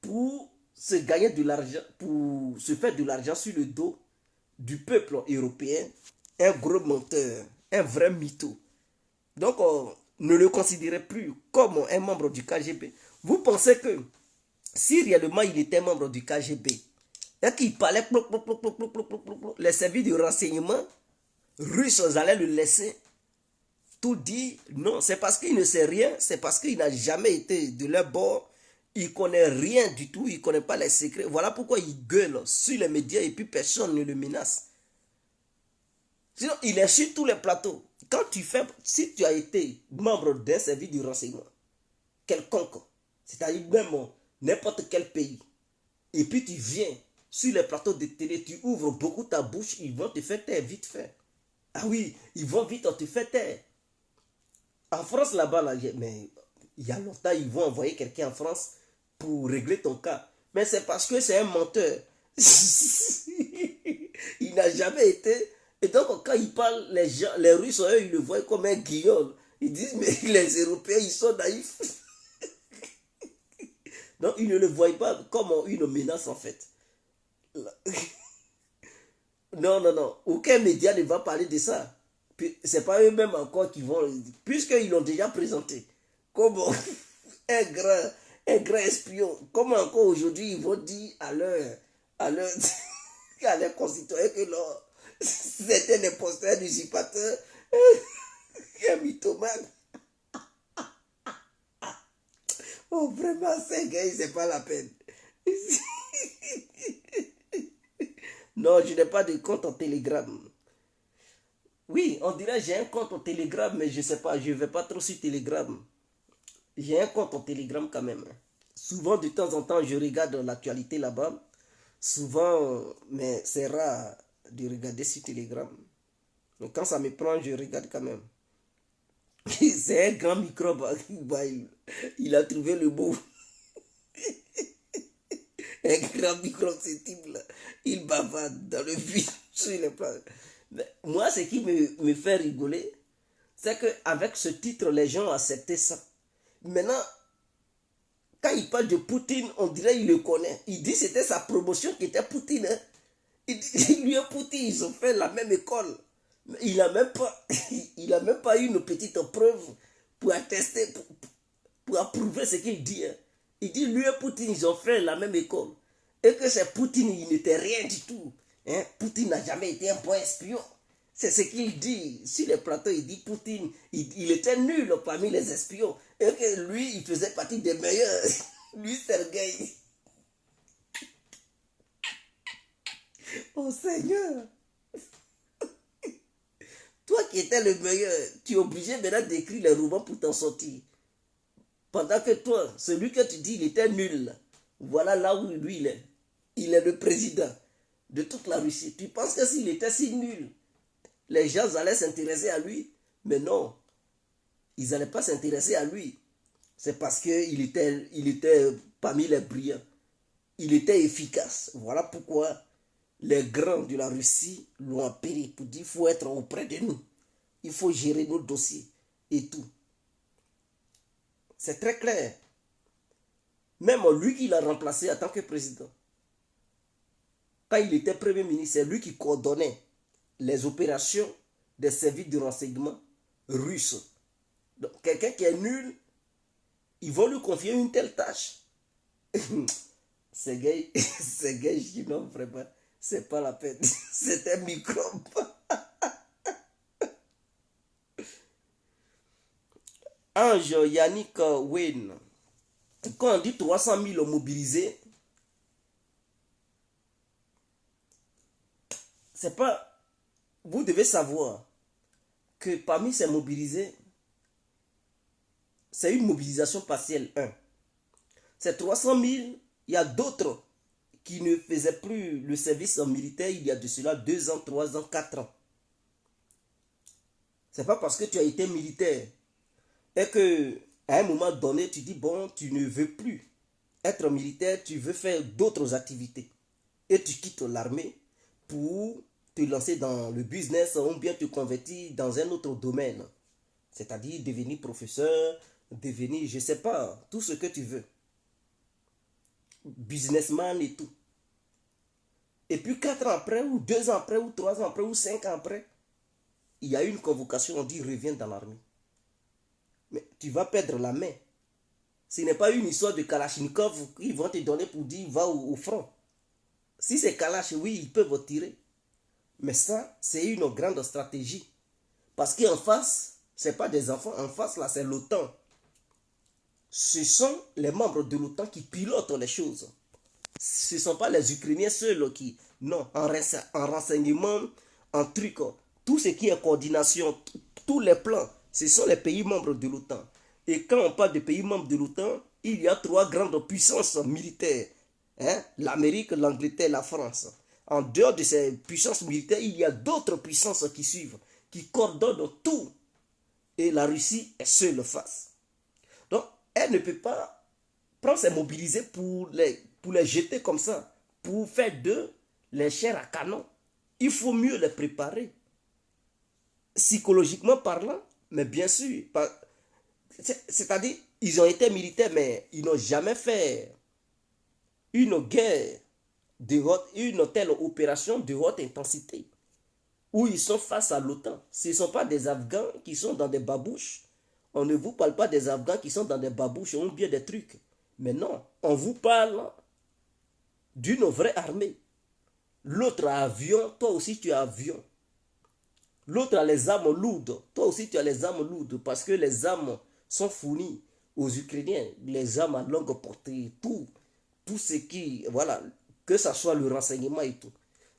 A: pour se gagner de l'argent, pour se faire de l'argent sur le dos du peuple européen. Un gros menteur, un vrai mytho. Donc, ne le considérez plus comme un membre du KGB. Vous pensez que si réellement il était membre du KGB et qu'il parlait, les services de renseignement russes allaient le laisser tout dire? Non, c'est parce qu'il ne sait rien, c'est parce qu'il n'a jamais été de leur bord, il ne connaît rien du tout, il ne connaît pas les secrets. Voilà pourquoi il gueule sur les médias et puis personne ne le menace. Sinon, il est sur tous les plateaux. Si tu as été membre d'un service de renseignement, quelconque, c'est-à-dire même n'importe quel pays, et puis tu viens sur les plateaux de télé, tu ouvres beaucoup ta bouche, ils vont te faire taire vite fait. Ah oui, ils vont vite te faire taire. En France, là-bas, mais il y a longtemps, ils vont envoyer quelqu'un en France pour régler ton cas. Mais c'est parce que c'est un menteur. Il n'a jamais été... Et donc, quand il parle, les Russes, eux, ils le voient comme un guignol. Ils disent, mais les Européens, ils sont naïfs. Donc, ils ne le voient pas comme une menace, en fait. Non, non, non. Aucun média ne va parler de ça. C'est pas eux-mêmes encore qui vont... Puisqu'ils l'ont déjà présenté. Comment? un grand espion. Comment encore aujourd'hui ils vont dire à leur, à leurs concitoyens que c'était un imposteur, un usurpateur, un mythomane. Oh, vraiment, ces gars, c'est pas la peine. Non, je n'ai pas de compte en Telegram. Oui, on dirait j'ai un compte en Telegram, mais je sais pas, je vais pas trop sur Telegram. J'ai un compte en Telegram quand même. Souvent, de temps en temps, je regarde l'actualité là-bas. Souvent, mais c'est rare de regarder sur Telegram. Donc quand ça me prend, je regarde quand même. C'est un grand microbe. Il a trouvé le mot. Un grand microbe, ce type-là. Il bavarde dans le vide sur les plans. Mais moi, ce qui me fait rigoler, c'est qu'avec ce titre, les gens ont accepté ça. Maintenant, quand il parle de Poutine, on dirait qu'il le connaît. Il dit que c'était sa promotion qui était Poutine. Hein. Il dit, lui et Poutine, ils ont fait la même école. Mais il n'a même pas eu une petite preuve pour attester, pour approuver ce qu'il dit. Hein. Il dit, lui et Poutine, ils ont fait la même école. Et que c'est Poutine, il n'était rien du tout. Hein? Poutine n'a jamais été un bon espion. C'est ce qu'il dit. Sur les plateaux, il dit Poutine, il était nul parmi les espions. Et que lui, il faisait partie des meilleurs. Lui, Sergueï. Oh Seigneur. Toi qui étais le meilleur, tu es obligé maintenant d'écrire les romans pour t'en sortir. Pendant que toi, celui que tu dis, il était nul. Voilà là où lui, il est. Il est le président de toute la Russie. Tu penses que s'il était si nul, les gens allaient s'intéresser à lui? Mais non, ils n'allaient pas s'intéresser à lui. C'est parce qu'il était parmi les brillants. Il était efficace. Voilà pourquoi les grands de la Russie l'ont appelé pour dire qu'il faut être auprès de nous. Il faut gérer nos dossiers et tout. C'est très clair. Même lui qui l'a remplacé en tant que président. Quand il était premier ministre, c'est lui qui coordonnait les opérations des services de renseignement russes. Donc, quelqu'un qui est nul, ils vont lui confier une telle tâche. Ces gars, je dis non, vraiment, c'est pas la peine. C'est un microbe. Ange Yannick Wayne. Quand on dit 300 000 mobilisés, c'est pas. Vous devez savoir que parmi ces mobilisés, c'est une mobilisation partielle. 1. Ces 300 000, il y a d'autres qui ne faisaient plus le service militaire il y a de cela 2 ans, 3 ans, 4 ans. C'est pas parce que tu as été militaire et que à un moment donné, tu dis, bon, tu ne veux plus être militaire, tu veux faire d'autres activités. Et tu quittes l'armée pour te lancer dans le business ou bien te convertir dans un autre domaine. C'est-à-dire devenir professeur, devenir, je ne sais pas, tout ce que tu veux. Businessman et tout. Et puis 4 ans après, ou 2 ans après, ou 3 ans après, ou 5 ans après, il y a une convocation, on dit reviens dans l'armée. Mais tu vas perdre la main. Ce n'est pas une histoire de Kalachnikov qu'ils vont te donner pour dire va au front. Si c'est Kalach, oui, ils peuvent tirer. Mais ça, c'est une grande stratégie. Parce qu'en face, ce n'est pas des enfants. En face, là, c'est l'OTAN. Ce sont les membres de l'OTAN qui pilotent les choses. Ce ne sont pas les Ukrainiens seuls qui... Non, en renseignement, en truc, tout ce qui est coordination, tous les plans, ce sont les pays membres de l'OTAN. Et quand on parle de pays membres de l'OTAN, il y a 3 grandes puissances militaires. Hein? L'Amérique, l'Angleterre, la France. En dehors de ces puissances militaires, il y a d'autres puissances qui suivent, qui coordonnent tout. Et la Russie est seule face. Donc, elle ne peut pas prendre ses mobilisés pour les jeter comme ça, pour faire d'eux les chairs à canon. Il faut mieux les préparer. Psychologiquement parlant, mais bien sûr, c'est-à-dire, ils ont été militaires, mais ils n'ont jamais fait une guerre une telle opération de haute intensité où ils sont face à l'OTAN. Ce ne sont pas des Afghans qui sont dans des babouches On ne vous parle pas des Afghans qui sont dans des babouches ou bien des trucs. Mais non, on vous parle d'une vraie armée. L'autre a avion, toi aussi tu as avion. L'autre a les armes lourdes, toi aussi tu as les armes lourdes parce que les armes sont fournies aux Ukrainiens, les armes à longue portée, tout ce qui, voilà, que ce soit le renseignement et tout.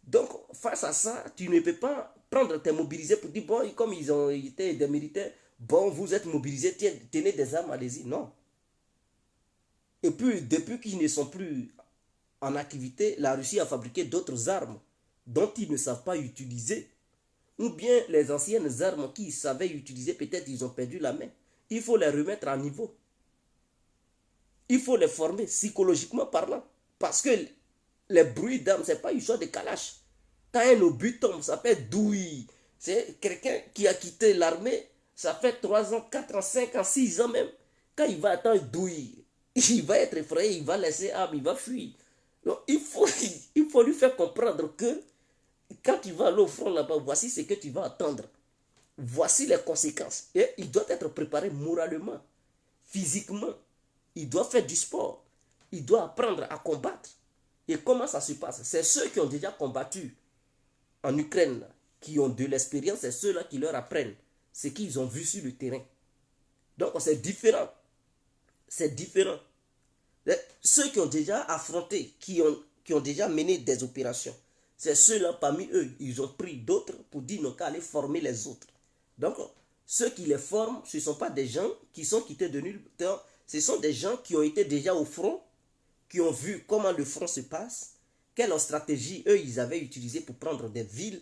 A: Donc, face à ça, tu ne peux pas prendre tes mobilisés pour dire, bon, comme ils ont été des militaires, bon, vous êtes mobilisés, tenez des armes, allez-y. Non. Et puis, depuis qu'ils ne sont plus en activité, la Russie a fabriqué d'autres armes dont ils ne savent pas utiliser. Ou bien les anciennes armes qu'ils savaient utiliser, peut-être ils ont perdu la main. Il faut les remettre à niveau. Il faut les former psychologiquement parlant. Parce que les bruits d'armes, ce n'est pas une chose de calache. Quand un obus tombe, ça fait douille. C'est quelqu'un qui a quitté l'armée, ça fait 3 ans, 4 ans, 5 ans, 6 ans même. Quand il va attendre douille, il va être effrayé, il va laisser arme, il va fuir. Donc il faut lui faire comprendre que quand tu vas aller au front là-bas, voici ce que tu vas attendre. Voici les conséquences. Et il doit être préparé moralement, physiquement. Il doit faire du sport. Il doit apprendre à combattre. Et comment ça se passe? C'est ceux qui ont déjà combattu en Ukraine, qui ont de l'expérience, c'est ceux-là qui leur apprennent ce qu'ils ont vu sur le terrain. Donc c'est différent. C'est différent. Ceux qui ont déjà affronté, qui ont déjà mené des opérations, c'est ceux-là parmi eux, ils ont pris d'autres pour dire non qu'à aller former les autres. Donc, ceux qui les forment, ce ne sont pas des gens qui sont quittés de nulle part, ce sont des gens qui ont été déjà au front, qui ont vu comment le front se passe, quelle stratégie eux ils avaient utilisée pour prendre des villes,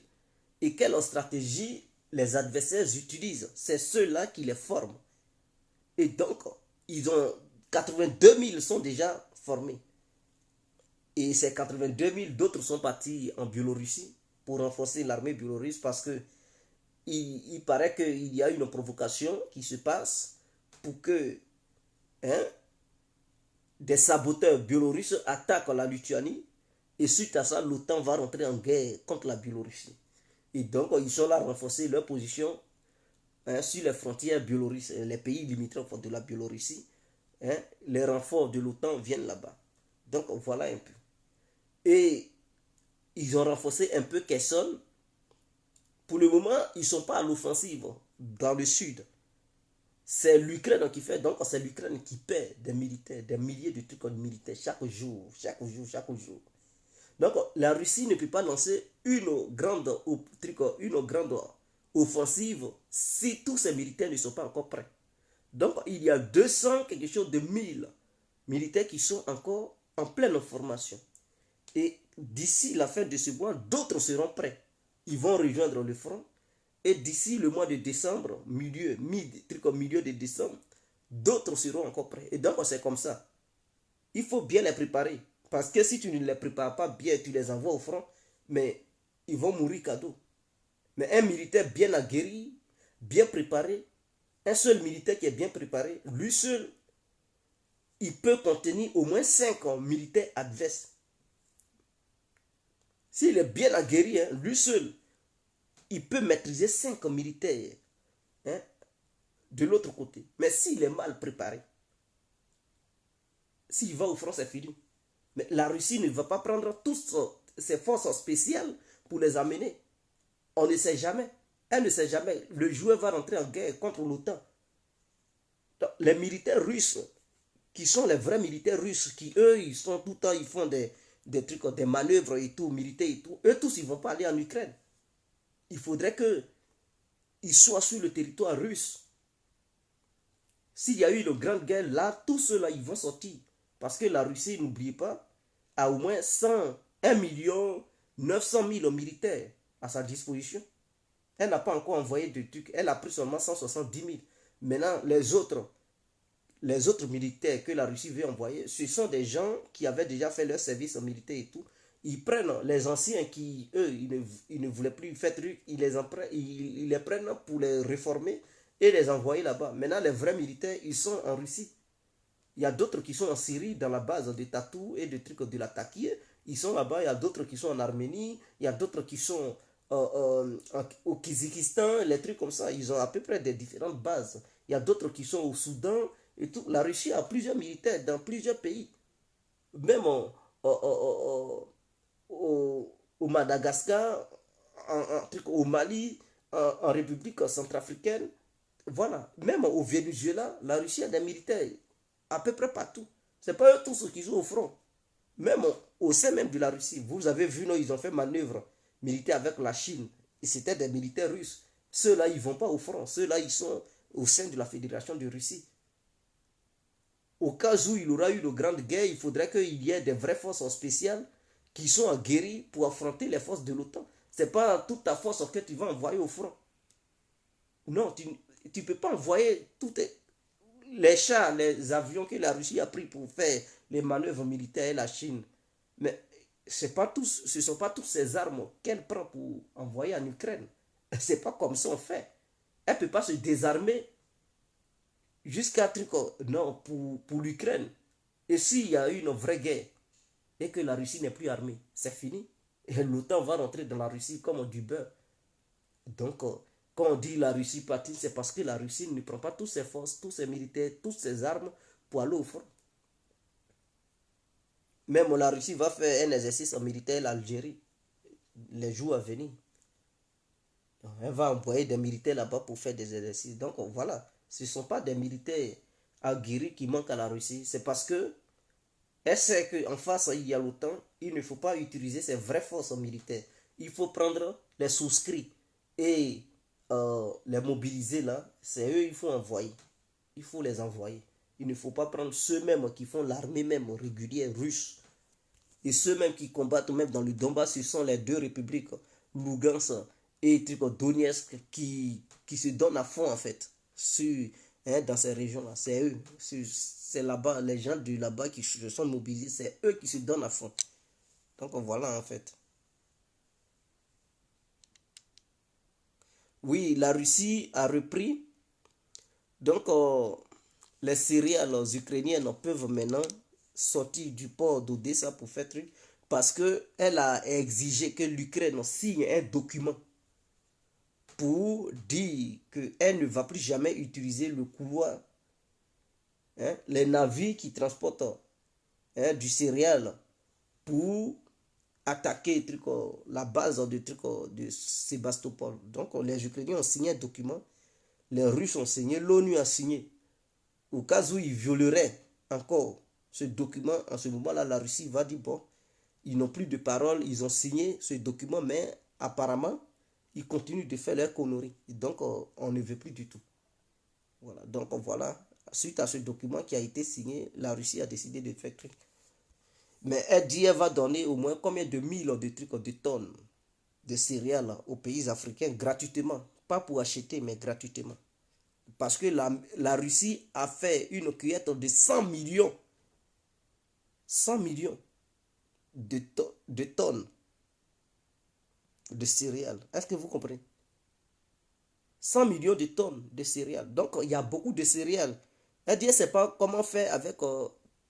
A: et quelle stratégie les adversaires utilisent. C'est ceux-là qui les forment. Et donc, ils ont 82 000 sont déjà formés. Et ces 82 000, d'autres sont partis en Biélorussie pour renforcer l'armée biélorusse parce que il paraît qu'il y a une provocation qui se passe pour que des saboteurs biélorusses attaquent la Lituanie et suite à ça, l'OTAN va rentrer en guerre contre la Biélorussie. Et donc, ils sont là à renforcer leur position sur les frontières biélorusses, les pays limitrophes de la Biélorussie. Les renforts de l'OTAN viennent là-bas. Donc, voilà un peu. Et ils ont renforcé un peu Kherson. Pour le moment, ils ne sont pas à l'offensive dans le sud. C'est l'Ukraine qui fait, donc c'est l'Ukraine qui perd des militaires, des milliers de trucs militaires chaque jour, chaque jour, chaque jour. Donc la Russie ne peut pas lancer une grande offensive si tous ces militaires ne sont pas encore prêts. Donc il y a 200 quelque chose de 1000 militaires qui sont encore en pleine formation. Et d'ici la fin de ce mois, d'autres seront prêts. Ils vont rejoindre le front. Et d'ici le mois de décembre, milieu de décembre, d'autres seront encore prêts. Et donc, c'est comme ça. Il faut bien les préparer. Parce que si tu ne les prépares pas bien, tu les envoies au front, mais ils vont mourir cadeau. Mais un militaire bien aguerri, bien préparé, un seul militaire qui est bien préparé, lui seul, il peut contenir au moins 5 militaires adverses. S'il est bien aguerri, lui seul, il peut maîtriser 5 militaires de l'autre côté. Mais s'il est mal préparé, s'il va au front, c'est fini. Mais la Russie ne va pas prendre toutes ses forces spéciales pour les amener. On ne sait jamais. Elle ne sait jamais. Le joueur va rentrer en guerre contre l'OTAN. Les militaires russes, qui sont les vrais militaires russes, qui eux, ils sont tout le temps, ils font des trucs, des manœuvres et tout, militaires et tout. Eux tous, ils ne vont pas aller en Ukraine. Il faudrait qu'ils soient sur le territoire russe. S'il y a eu une grande guerre, là, tous ceux-là, ils vont sortir. Parce que la Russie, n'oubliez pas, a au moins 1 900 000 militaires à sa disposition. Elle n'a pas encore envoyé de trucs. Elle a pris seulement 170 000. Maintenant, les autres militaires que la Russie veut envoyer, ce sont des gens qui avaient déjà fait leur service militaire et tout. Ils prennent les anciens qui, eux, ils ne voulaient plus faire truc, ils les prennent pour les réformer et les envoyer là-bas. Maintenant, les vrais militaires, ils sont en Russie. Il y a d'autres qui sont en Syrie, dans la base de Tatou et de trucs de la Takiye. Ils sont là-bas. Il y a d'autres qui sont en Arménie. Il y a d'autres qui sont au Kyrgyzstan, les trucs comme ça. Ils ont à peu près des différentes bases. Il y a d'autres qui sont au Soudan et tout. La Russie a plusieurs militaires dans plusieurs pays. Même au Madagascar, au Mali, en République centrafricaine. Voilà. Même au Venezuela, la Russie a des militaires à peu près partout. Ce n'est pas eux tous qui jouent au front. Même au sein même de la Russie, vous avez vu, non, ils ont fait manœuvre militaire avec la Chine. Et c'était des militaires russes. Ceux-là, ils ne vont pas au front. Ceux-là, ils sont au sein de la Fédération de Russie. Au cas où il y aura eu de grandes guerres, il faudrait qu'il y ait des vraies forces spéciales qui sont aguerries pour affronter les forces de l'OTAN. Ce n'est pas toute ta force que tu vas envoyer au front. Non, tu ne peux pas envoyer toutes les chars, les avions que la Russie a pris pour faire les manœuvres militaires et la Chine. Mais ce ne sont pas toutes ces armes qu'elle prend pour envoyer en Ukraine. Ce n'est pas comme ça on fait. Elle ne peut pas se désarmer jusqu'à truc, non, pour l'Ukraine. Et s'il y a une vraie guerre et que la Russie n'est plus armée, c'est fini. Et l'OTAN va rentrer dans la Russie comme du beurre. Donc, quand on dit la Russie patine, c'est parce que la Russie ne prend pas toutes ses forces, tous ses militaires, toutes ses armes pour aller au front. Même la Russie va faire un exercice militaire en Algérie les jours à venir. Donc, elle va envoyer des militaires là-bas pour faire des exercices. Donc voilà, ce ne sont pas des militaires aguerris qui manquent à la Russie. C'est parce que elle sait qu'en face, il y a l'OTAN, il ne faut pas utiliser ses vraies forces militaires. Il faut prendre les souscrits et les mobiliser là. C'est eux qu'il faut envoyer. Il faut les envoyer. Il ne faut pas prendre ceux-mêmes qui font l'armée même régulière russe. Et ceux-mêmes qui combattent même dans le Donbass, ce sont les deux républiques, Lugansk et Donetsk, qui se donnent à fond en fait dans ces régions-là. C'est eux. C'est là-bas, les gens de là-bas qui se sont mobilisés, c'est eux qui se donnent à fond. Donc voilà en fait. Oui, la Russie a repris. Donc les céréales ukrainiennes peuvent maintenant sortir du port d'Odessa pour faire truc. Parce qu'elle a exigé que l'Ukraine signe un document pour dire qu'elle ne va plus jamais utiliser le couloir. Hein, les navires qui transportent du céréal pour attaquer la base de Sébastopol. Donc les Ukrainiens ont signé un document, les Russes ont signé, l'ONU a signé. Au cas où ils violeraient encore ce document, en ce moment-là, la Russie va dire, bon, ils n'ont plus de parole, ils ont signé ce document, mais apparemment, ils continuent de faire leur conneries. Et donc, on ne veut plus du tout. Voilà, donc voilà, suite à ce document qui a été signé, la Russie a décidé de faire truc. Mais elle dit qu'elle va donner au moins combien de mille de trucs, de tonnes de céréales aux pays africains gratuitement. Pas pour acheter, mais gratuitement. Parce que la Russie a fait une cueillette de 100 millions. 100 millions de tonnes de céréales. Est-ce que vous comprenez? 100 millions de tonnes de céréales. Donc, il y a beaucoup de céréales. Elle dit, elle ne sait pas comment faire avec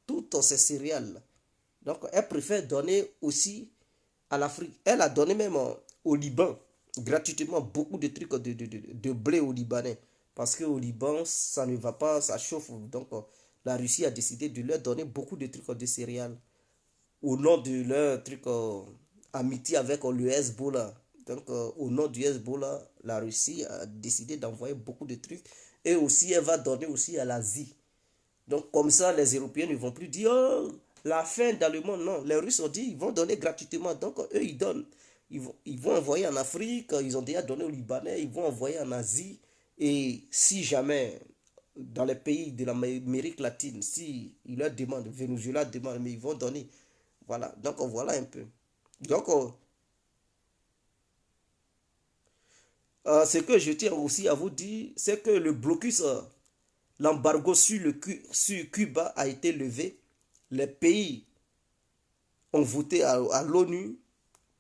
A: toutes ces céréales. Donc, elle préfère donner aussi à l'Afrique. Elle a donné même au Liban, gratuitement, beaucoup de trucs de blé au Libanais. Parce qu'au Liban, ça ne va pas, ça chauffe. Donc, la Russie a décidé de leur donner beaucoup de trucs de céréales. Au nom de leur truc amitié avec le Hezbollah. Donc, au nom du Hezbollah, la Russie a décidé d'envoyer beaucoup de trucs. Et aussi, elle va donner aussi à l'Asie. Donc, comme ça, les Européens ne vont plus dire, oh, la faim dans le monde. Non, les Russes ont dit, ils vont donner gratuitement. Donc, eux, ils donnent. Ils vont envoyer en Afrique, ils ont déjà donné aux Libanais, ils vont envoyer en Asie. Et si jamais, dans les pays de l'Amérique latine, si ils leur demandent, Venezuela demande, mais ils vont donner. Voilà, donc voilà un peu. Donc, ce que je tiens aussi à vous dire, c'est que le blocus, l'embargo sur Cuba a été levé. Les pays ont voté à l'ONU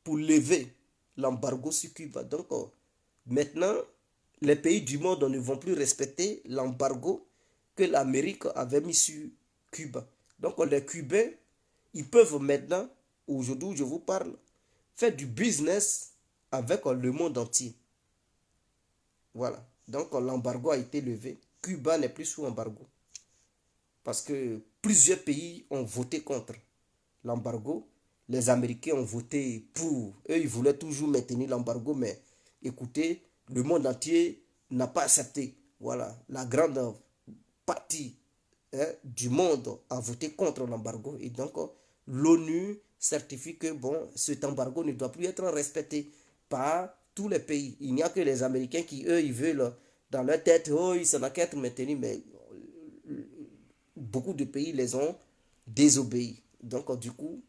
A: pour lever l'embargo sur Cuba. Donc, maintenant, les pays du monde ne vont plus respecter l'embargo que l'Amérique avait mis sur Cuba. Donc, les Cubains, ils peuvent maintenant, aujourd'hui où je vous parle, faire du business avec le monde entier. Voilà. Donc, l'embargo a été levé. Cuba n'est plus sous embargo. Parce que plusieurs pays ont voté contre l'embargo. Les Américains ont voté pour. Eux, ils voulaient toujours maintenir l'embargo, mais écoutez, le monde entier n'a pas accepté. Voilà, la grande partie du monde a voté contre l'embargo. Et donc, l'ONU certifie que bon, cet embargo ne doit plus être respecté par tous les pays. Il n'y a que les Américains qui, eux, ils veulent dans leur tête, oh, ils s'en a qu'à être maintenus, mais beaucoup de pays les ont désobéis. Donc, du coup,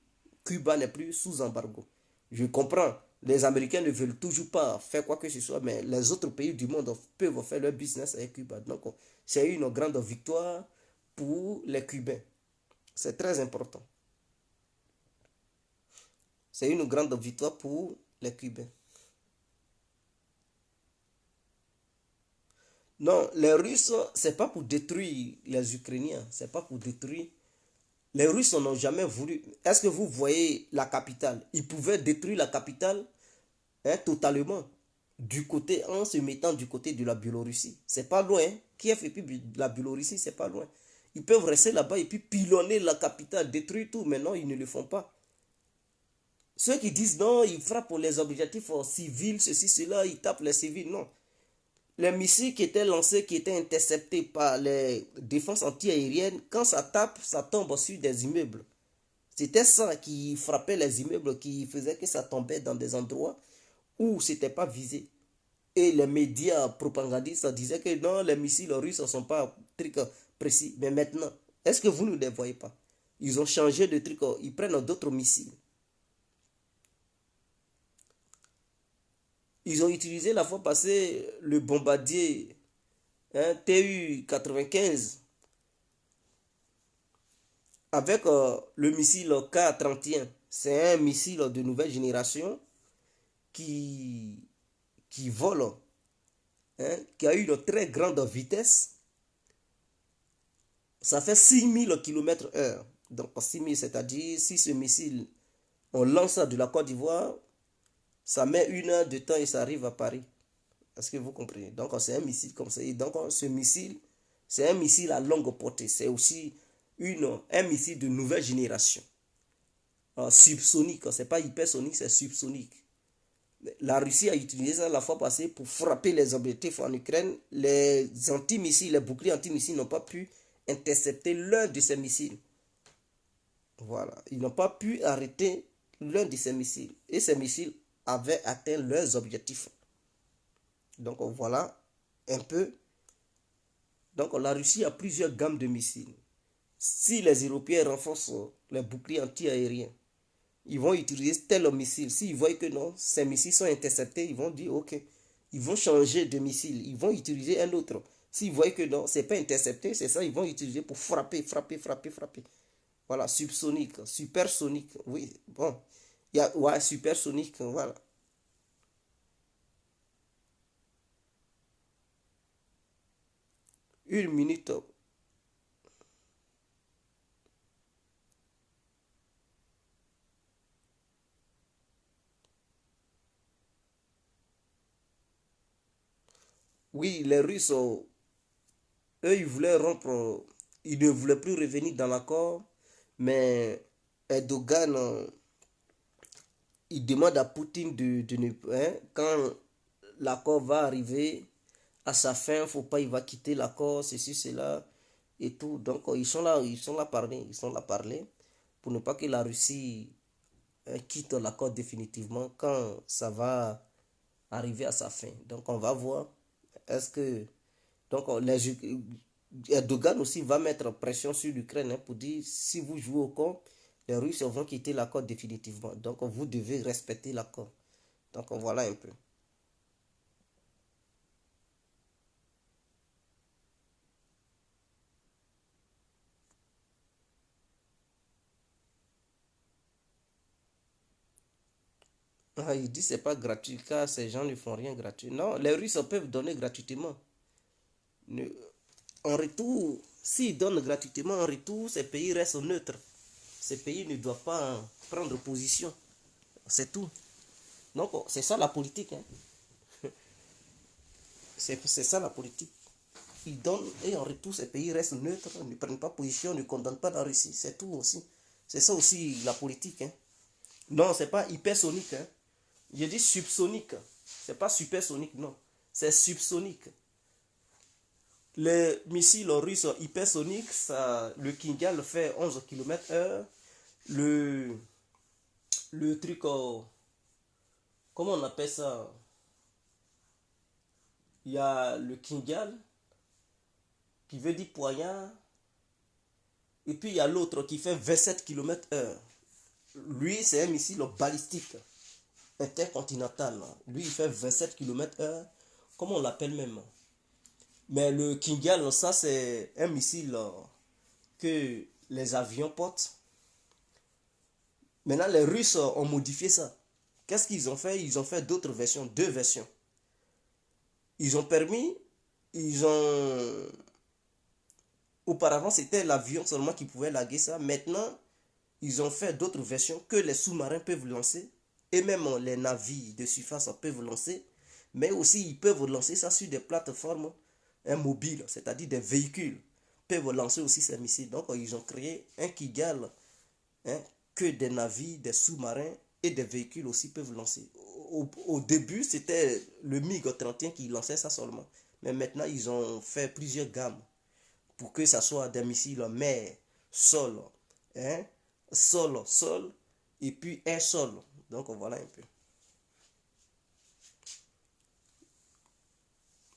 A: Cuba n'est plus sous embargo. Je comprends, les Américains ne veulent toujours pas faire quoi que ce soit, mais les autres pays du monde peuvent faire leur business avec Cuba. Donc, c'est une grande victoire pour les Cubains. C'est très important. C'est une grande victoire pour les Cubains. Non, les Russes, c'est pas pour détruire les Ukrainiens, c'est pas pour détruire. Les Russes n'ont jamais voulu. Est-ce que vous voyez la capitale? Ils pouvaient détruire la capitale totalement du côté en se mettant du côté de la Biélorussie. C'est pas loin. Kiev et puis la Biélorussie, c'est pas loin. Ils peuvent rester là-bas et puis pilonner la capitale, détruire tout. Mais non, ils ne le font pas. Ceux qui disent non, ils frappent pour les objectifs civils, ceci, cela, ils tapent les civils. Non. Les missiles qui étaient lancés, qui étaient interceptés par les défenses antiaériennes, quand ça tape, ça tombe sur des immeubles. C'était ça qui frappait les immeubles, qui faisait que ça tombait dans des endroits où c'était pas visé. Et les médias propagandistes disaient que non, les missiles russes ne sont pas trucs précis. Mais maintenant, est-ce que vous ne les voyez pas? Ils ont changé de truc, ils prennent d'autres missiles. Ils ont utilisé la fois passée le bombardier TU-95 avec le missile K-31. C'est un missile de nouvelle génération qui, qui vole, qui a une très grande vitesse. Ça fait 6000 km/h. Donc 6000, c'est-à-dire si ce missile, on lance ça de la Côte d'Ivoire, ça met 1 heure de temps et ça arrive à Paris. Est-ce que vous comprenez? Donc c'est un missile comme ça. Et donc ce missile, c'est un missile à longue portée. C'est aussi un missile de nouvelle génération. Subsonique, c'est pas hypersonique, c'est subsonique. La Russie a utilisé ça la fois passée pour frapper les objectifs en Ukraine. Les antimissiles, les boucliers antimissiles n'ont pas pu intercepter l'un de ces missiles. Voilà. Ils n'ont pas pu arrêter l'un de ces missiles. Et ces missiles avaient atteint leurs objectifs. Donc voilà un peu. Donc la Russie a plusieurs gammes de missiles. Si les Européens renforcent les boucliers anti-aériens, ils vont utiliser tel missile. S'ils voient que non, ces missiles sont interceptés, ils vont dire ok. Ils vont changer de missile. Ils vont utiliser un autre. S'ils voient que non, c'est pas intercepté, c'est ça, ils vont utiliser pour frapper, frapper, frapper, frapper. Voilà, subsonique, supersonique. Oui, bon. Il y a, ouais, supersonique, voilà. Une minute. Oui, les Russes, eux, ils voulaient rompre, ils ne voulaient plus revenir dans l'accord, mais Erdogan, il demande à Poutine de ne, quand l'accord va arriver à sa fin, il ne faut pas, il va quitter l'accord, ceci, cela, et tout. Donc, ils sont là parler, ils sont là parler, pour ne pas que la Russie quitte l'accord définitivement quand ça va arriver à sa fin. Donc, on va voir, est-ce que donc, Erdogan aussi va mettre pression sur l'Ukraine pour dire si vous jouez au camp, les Russes vont quitter l'accord définitivement. Donc, vous devez respecter l'accord. Donc, voilà un peu. Ah, il dit c'est pas gratuit car ces gens ne font rien gratuit. Non, les Russes peuvent donner gratuitement. Ne- En retour, s'ils donnent gratuitement, en retour, ces pays restent neutres. Ces pays ne doivent pas prendre position. C'est tout. Donc, c'est ça la politique. C'est ça la politique. ils donnent et en retour, ces pays restent neutres, ne prennent pas position, ne condamnent pas la Russie. C'est tout aussi. C'est ça aussi la politique. Hein. Non, c'est pas hypersonique. Hein. Je dis subsonique. C'est pas supersonique, non. C'est subsonique. Les missiles russes hypersoniques, ça, le Kingal fait 11 km/h. Le truc, comment on appelle ça? Il y a le Kingal, qui veut dire poignard. Et puis il y a l'autre qui fait 27 km/h. Lui, c'est un missile balistique intercontinental. Lui, il fait 27 km/h. Comment on l'appelle même? Mais le Kingal, ça, c'est un missile que les avions portent. Maintenant, les Russes ont modifié ça. Qu'est-ce qu'ils ont fait? Ils ont fait d'autres versions, deux versions. Ils ont permis, ils ont... Auparavant, c'était l'avion seulement qui pouvait laguer ça. Maintenant, ils ont fait d'autres versions que les sous-marins peuvent lancer. Et même les navires de surface peuvent lancer. Mais aussi, ils peuvent lancer ça sur des plateformes mobiles, c'est-à-dire des véhicules. Peuvent lancer aussi ces missiles. Donc, ils ont créé un Kigal, hein, que des navires, des sous-marins et des véhicules aussi peuvent lancer. Au début, c'était le MiG-31 qui lançait ça seulement. Mais maintenant, ils ont fait plusieurs gammes pour que ça soit des missiles mer, sol, hein, sol, et puis air-sol. Donc, voilà un peu.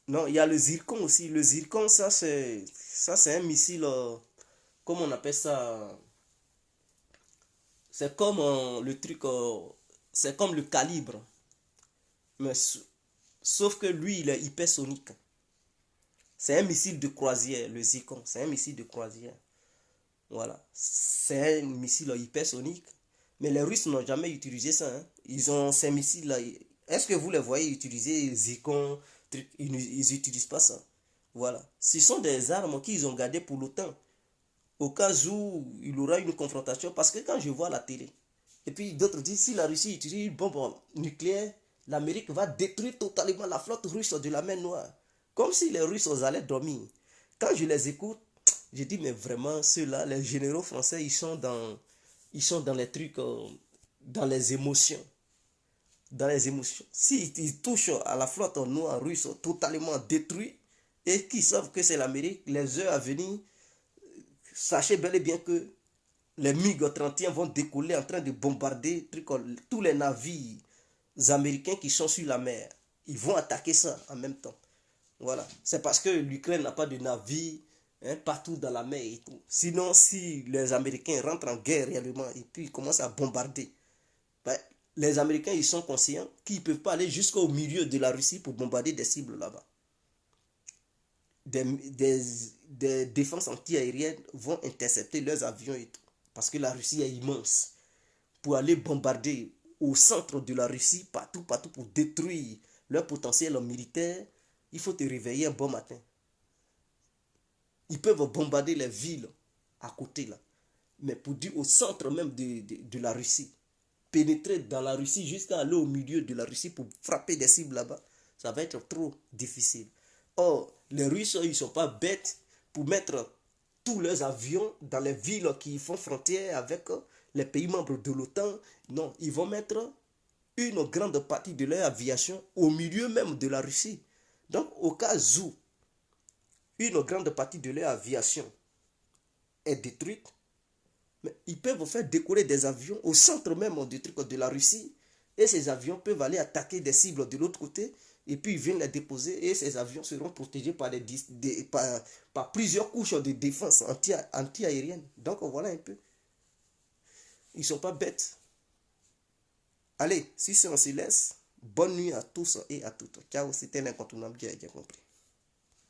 A: Non, il y a le Zircon aussi. Le Zircon, ça, c'est un missile, comment on appelle ça? C'est comme le truc, c'est comme le calibre. Mais sauf que lui, il est hypersonique. C'est un missile de croisière, le Zircon. C'est un missile de croisière. Voilà. C'est un missile hypersonique. Mais les Russes n'ont jamais utilisé ça. Hein. Ils ont ces missiles-là. Est-ce que vous les voyez utiliser Zircon? Ils n'utilisent pas ça. Voilà. Ce sont des armes qu'ils ont gardées pour l'OTAN. Au cas où il y aura une confrontation. Parce que quand je vois la télé, et puis d'autres disent, si la Russie utilise une bombe nucléaire, l'Amérique va détruire totalement la flotte russe de la mer Noire. Comme si les Russes allaient dormir. Quand je les écoute, je dis, mais vraiment, ceux-là, les généraux français, ils sont dans les trucs, dans les émotions. Dans les émotions. S'ils touchent à la flotte noire russe totalement détruite, et qu'ils savent que c'est l'Amérique, les heures à venir, sachez bel et bien que les MiG-31 vont décoller en train de bombarder tous les navires américains qui sont sur la mer. Ils vont attaquer ça en même temps. Voilà. C'est parce que l'Ukraine n'a pas de navires, hein, partout dans la mer et tout. Sinon, si les Américains rentrent en guerre réellement et puis ils commencent à bombarder, ben, les Américains ils sont conscients qu'ils ne peuvent pas aller jusqu'au milieu de la Russie pour bombarder des cibles là-bas. Des défenses antiaériennes vont intercepter leurs avions et tout. Parce que la Russie est immense. Pour aller bombarder au centre de la Russie, partout, pour détruire leur potentiel militaire, il faut te réveiller un bon matin. Ils peuvent bombarder les villes à côté là. Mais pour dire au centre même de la Russie, pénétrer dans la Russie jusqu'à aller au milieu de la Russie pour frapper des cibles là-bas, ça va être trop difficile. Or, les Russes, ils ne sont pas bêtes pour mettre tous leurs avions dans les villes qui font frontière avec les pays membres de l'OTAN. Non, ils vont mettre une grande partie de leur aviation au milieu même de la Russie. Donc, au cas où une grande partie de leur aviation est détruite, mais ils peuvent faire décoller des avions au centre même de la Russie. Et ces avions peuvent aller attaquer des cibles de l'autre côté. Et puis ils viennent les déposer. Et ces avions seront protégés par plusieurs couches de défense anti-aérienne. Donc voilà un peu. Ils ne sont pas bêtes. Allez, si on se laisse, bonne nuit à tous et à toutes. Ciao, c'était l'incontournable, j'ai compris.